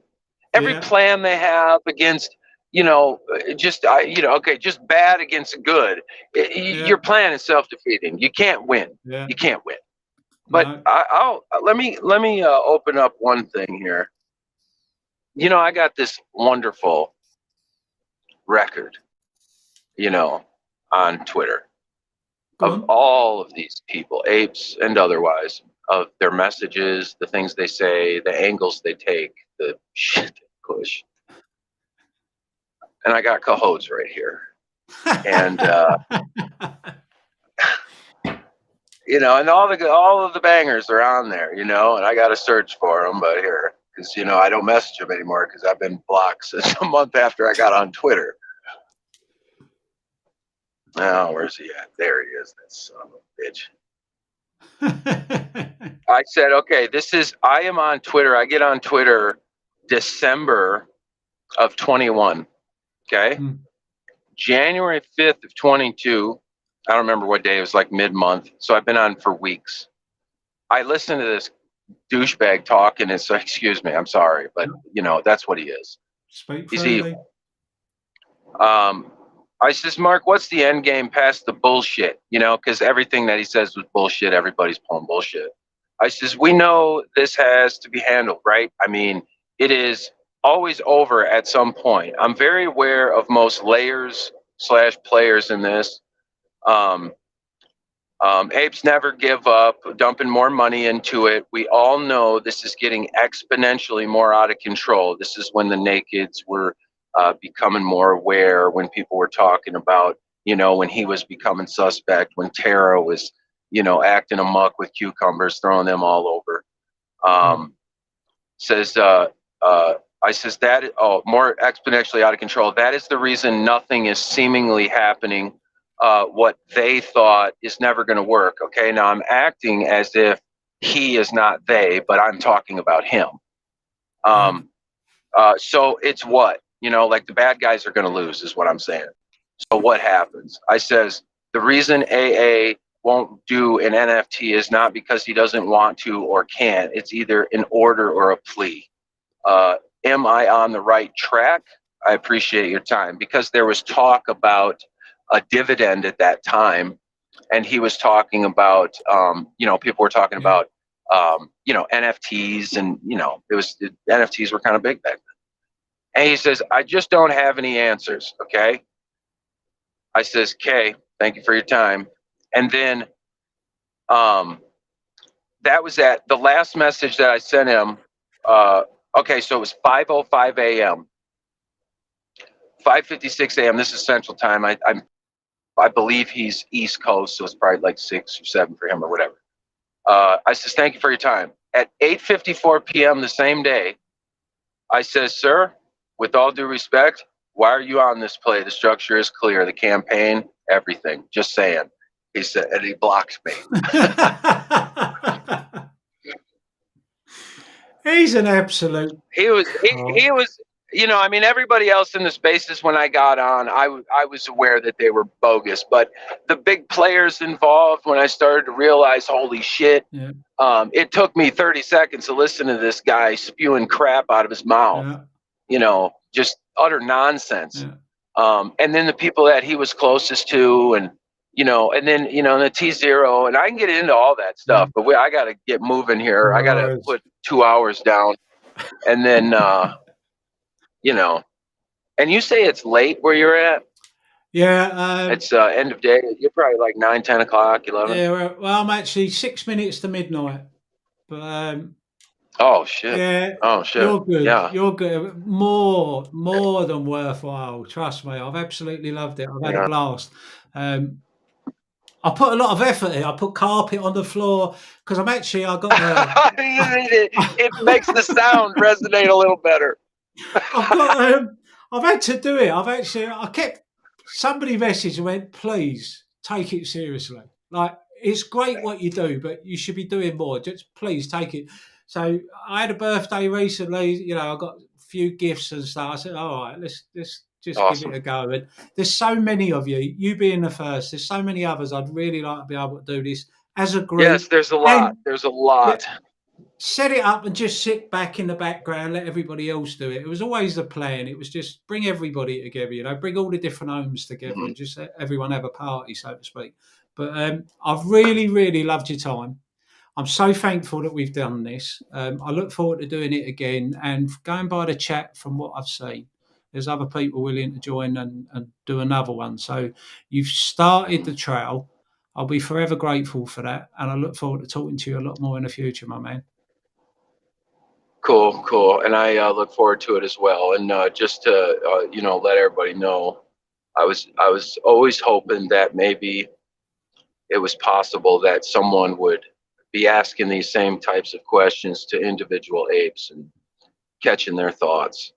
Every plan they have against, you know, just, you know, okay, just bad against good. Your plan is self-defeating. You can't win. Yeah. You can't win. But let me open up one thing here. You know, I got this wonderful record, you know, on Twitter of all of these people, apes and otherwise, of their messages, the things they say, the angles they take, the shit they push. And I got Cohodes right here. And you know, and all of the bangers are on there, you know, and I got to search for them, but here, because, you know, I don't message them anymore because I've been blocked since a month after I got on Twitter. Oh, where's he at? There he is, that son of a bitch. I said, okay, I am on Twitter. I get on Twitter December of 21, okay? January 5th of 22, I don't remember what day, it was like mid-month, so I've been on for weeks. I listen to this douchebag talk, and it's like, excuse me, I'm sorry, but, you know, that's what he is. He's evil. I says, Mark, what's the end game past the bullshit? You know, because everything that he says was bullshit. Everybody's pulling bullshit. I says, we know this has to be handled, right? I mean, it is always over at some point. I'm very aware of most layers/players in this. Apes never give up, dumping more money into it. We all know this is getting exponentially more out of control. This is when the nakeds were becoming more aware, when people were talking about, you know, when he was becoming suspect, when Tara was, you know, acting amok with cucumbers, throwing them all over. I says that, more exponentially out of control. That is the reason nothing is seemingly happening what they thought is never going to work. Okay, now I'm acting as if he is not they, but I'm talking about him. So it's what, like the bad guys are going to lose is what I'm saying. So what happens? I says, the reason AA won't do an NFT is not because he doesn't want to or can't. It's either an order or a plea. Am I on the right track? I appreciate your time, because there was talk about a dividend at that time, and he was talking about, people were talking about, NFTs, and NFTs were kind of big back then. And he says, I just don't have any answers. Okay. I says, okay, thank you for your time. And then that was at the last message that I sent him. Okay, so it was 5:05 a.m. 5:56 a.m. This is Central Time. I believe he's East Coast, so it's probably like 6 or 7 for him or whatever. I says, thank you for your time. At 8:54 p.m. the same day, I says, sir, with all due respect, why are you on this play? The structure is clear, the campaign, everything. Just saying. He said, and he blocked me. He's an absolute. He was, everybody else in the spaces when I got on, I was aware that they were bogus, but the big players involved, when I started to realize, holy shit, it took me 30 seconds to listen to this guy spewing crap out of his mouth, just utter nonsense. And then the people that he was closest to, and then the T0, and I can get into all that stuff, but I got to get moving here. I got to put 2 hours down, and then and you say it's late where you're at? Yeah, it's end of day. You're probably like 9, 10 o'clock, 11. Yeah, well, I'm actually 6 minutes to midnight, but oh shit. Yeah. Oh shit. You're good. Yeah. You're good. More than worthwhile. Trust me, I've absolutely loved it. I've had a blast. I put a lot of effort in. I put carpet on the floor because I got. it makes the sound resonate a little better. I've had to do it. I kept somebody messaged and went, please take it seriously. Like, it's great what you do, but you should be doing more. Just please take it. So I had a birthday recently. I got a few gifts and stuff. I said, all right, let's just awesome. Give it a go. And there's so many of you, you being the first, there's so many others. I'd really like to be able to do this as a group. Yes, there's a lot. There's a lot. Set it up and just sit back in the background, let everybody else do it. It was always the plan. It was just bring everybody together, bring all the different homes together and just let everyone have a party, so to speak. But I've really, really loved your time. I'm so thankful that we've done this. I look forward to doing it again, and going by the chat from what I've seen, there's other people willing to join and do another one. So you've started the trail. I'll be forever grateful for that, and I look forward to talking to you a lot more in the future, my man. Cool. And I look forward to it as well. And just to, let everybody know, I was always hoping that maybe it was possible that someone would be asking these same types of questions to individual apes and catching their thoughts,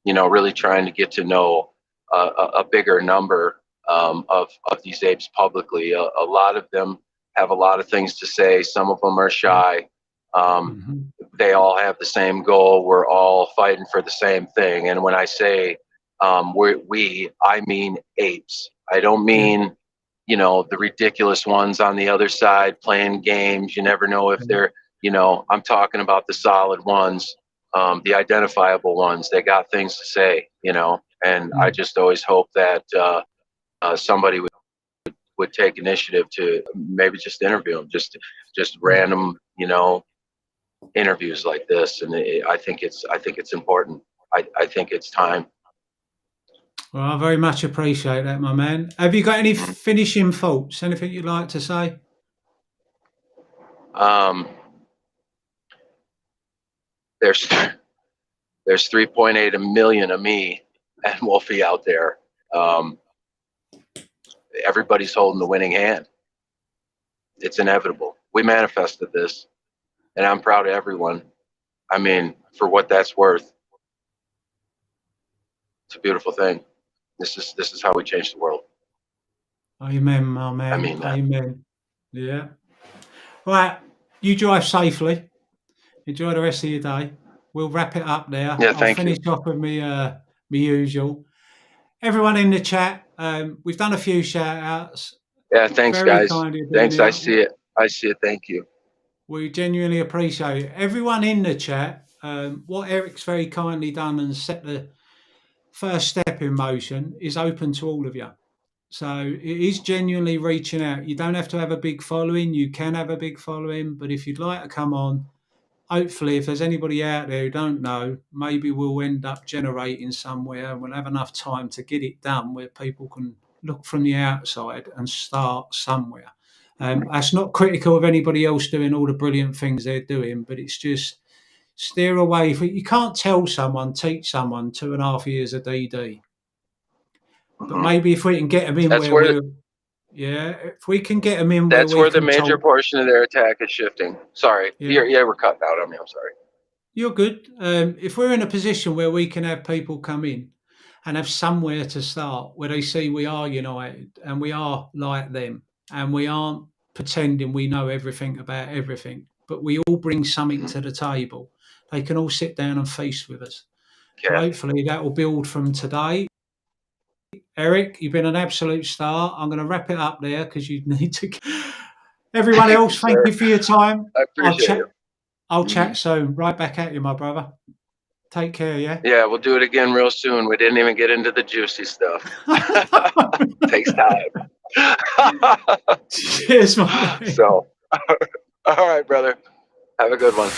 really trying to get to know a bigger number of these apes publicly. A lot of them have a lot of things to say. Some of them are shy. They all have the same goal. We're all fighting for the same thing. And when I say I mean apes. I don't mean, the ridiculous ones on the other side playing games. You never know if they're, I'm talking about the solid ones, the identifiable ones. They got things to say, and I just always hope that somebody would take initiative to maybe just interview them, just random, interviews like this. And I think it's important. I think it's time. Well, I very much appreciate that, my man. Have you got any finishing thoughts? Anything you'd like to say? There's 3.8 million of me and Wolfie out there. Everybody's holding the winning hand. It's inevitable. We manifested this, and I'm proud of everyone. I mean, for what that's worth, it's a beautiful thing. This is how we change the world. Amen, my man. I mean that. Amen. Yeah. Right. You drive safely. Enjoy the rest of your day. We'll wrap it up there. Yeah, I'll thank you. finish off with me usual. Everyone in the chat, we've done a few shout outs. Yeah, thanks, Very guys. kind of you Thanks. doing I it. see it. I see it. Thank you. We genuinely appreciate it. Everyone in the chat, what Eric's very kindly done and set the first step in motion is open to all of you. So it is genuinely reaching out. You don't have to have a big following. You can have a big following, but if you'd like to come on, hopefully, if there's anybody out there who don't know, maybe we'll end up generating somewhere and we'll have enough time to get it done where people can look from the outside and start somewhere. That's not critical of anybody else doing all the brilliant things they're doing, but it's just steer away. You can't tell someone, teach someone 2.5 years of DD. But maybe if we can get them in That's where where if we can get them in where that's we where the can major talk. portion of their attack is shifting. Sorry. Yeah. We're cutting out on me. I'm sorry. You're good. If we're in a position where we can have people come in and have somewhere to start, where they see we are united and we are like them and we aren't pretending we know everything about everything, but we all bring something to the table, they can all sit down and feast with us. So Yeah. hopefully that will build from today. Eric, you've been an absolute star. I'm going to wrap it up there because you need to. Everyone else, thank you for your time. I appreciate it. I'll chat soon. Right back at you, my brother. Take care, yeah? Yeah, we'll do it again real soon. We didn't even get into the juicy stuff. Takes time. Cheers, my man. So, all right, brother. Have a good one.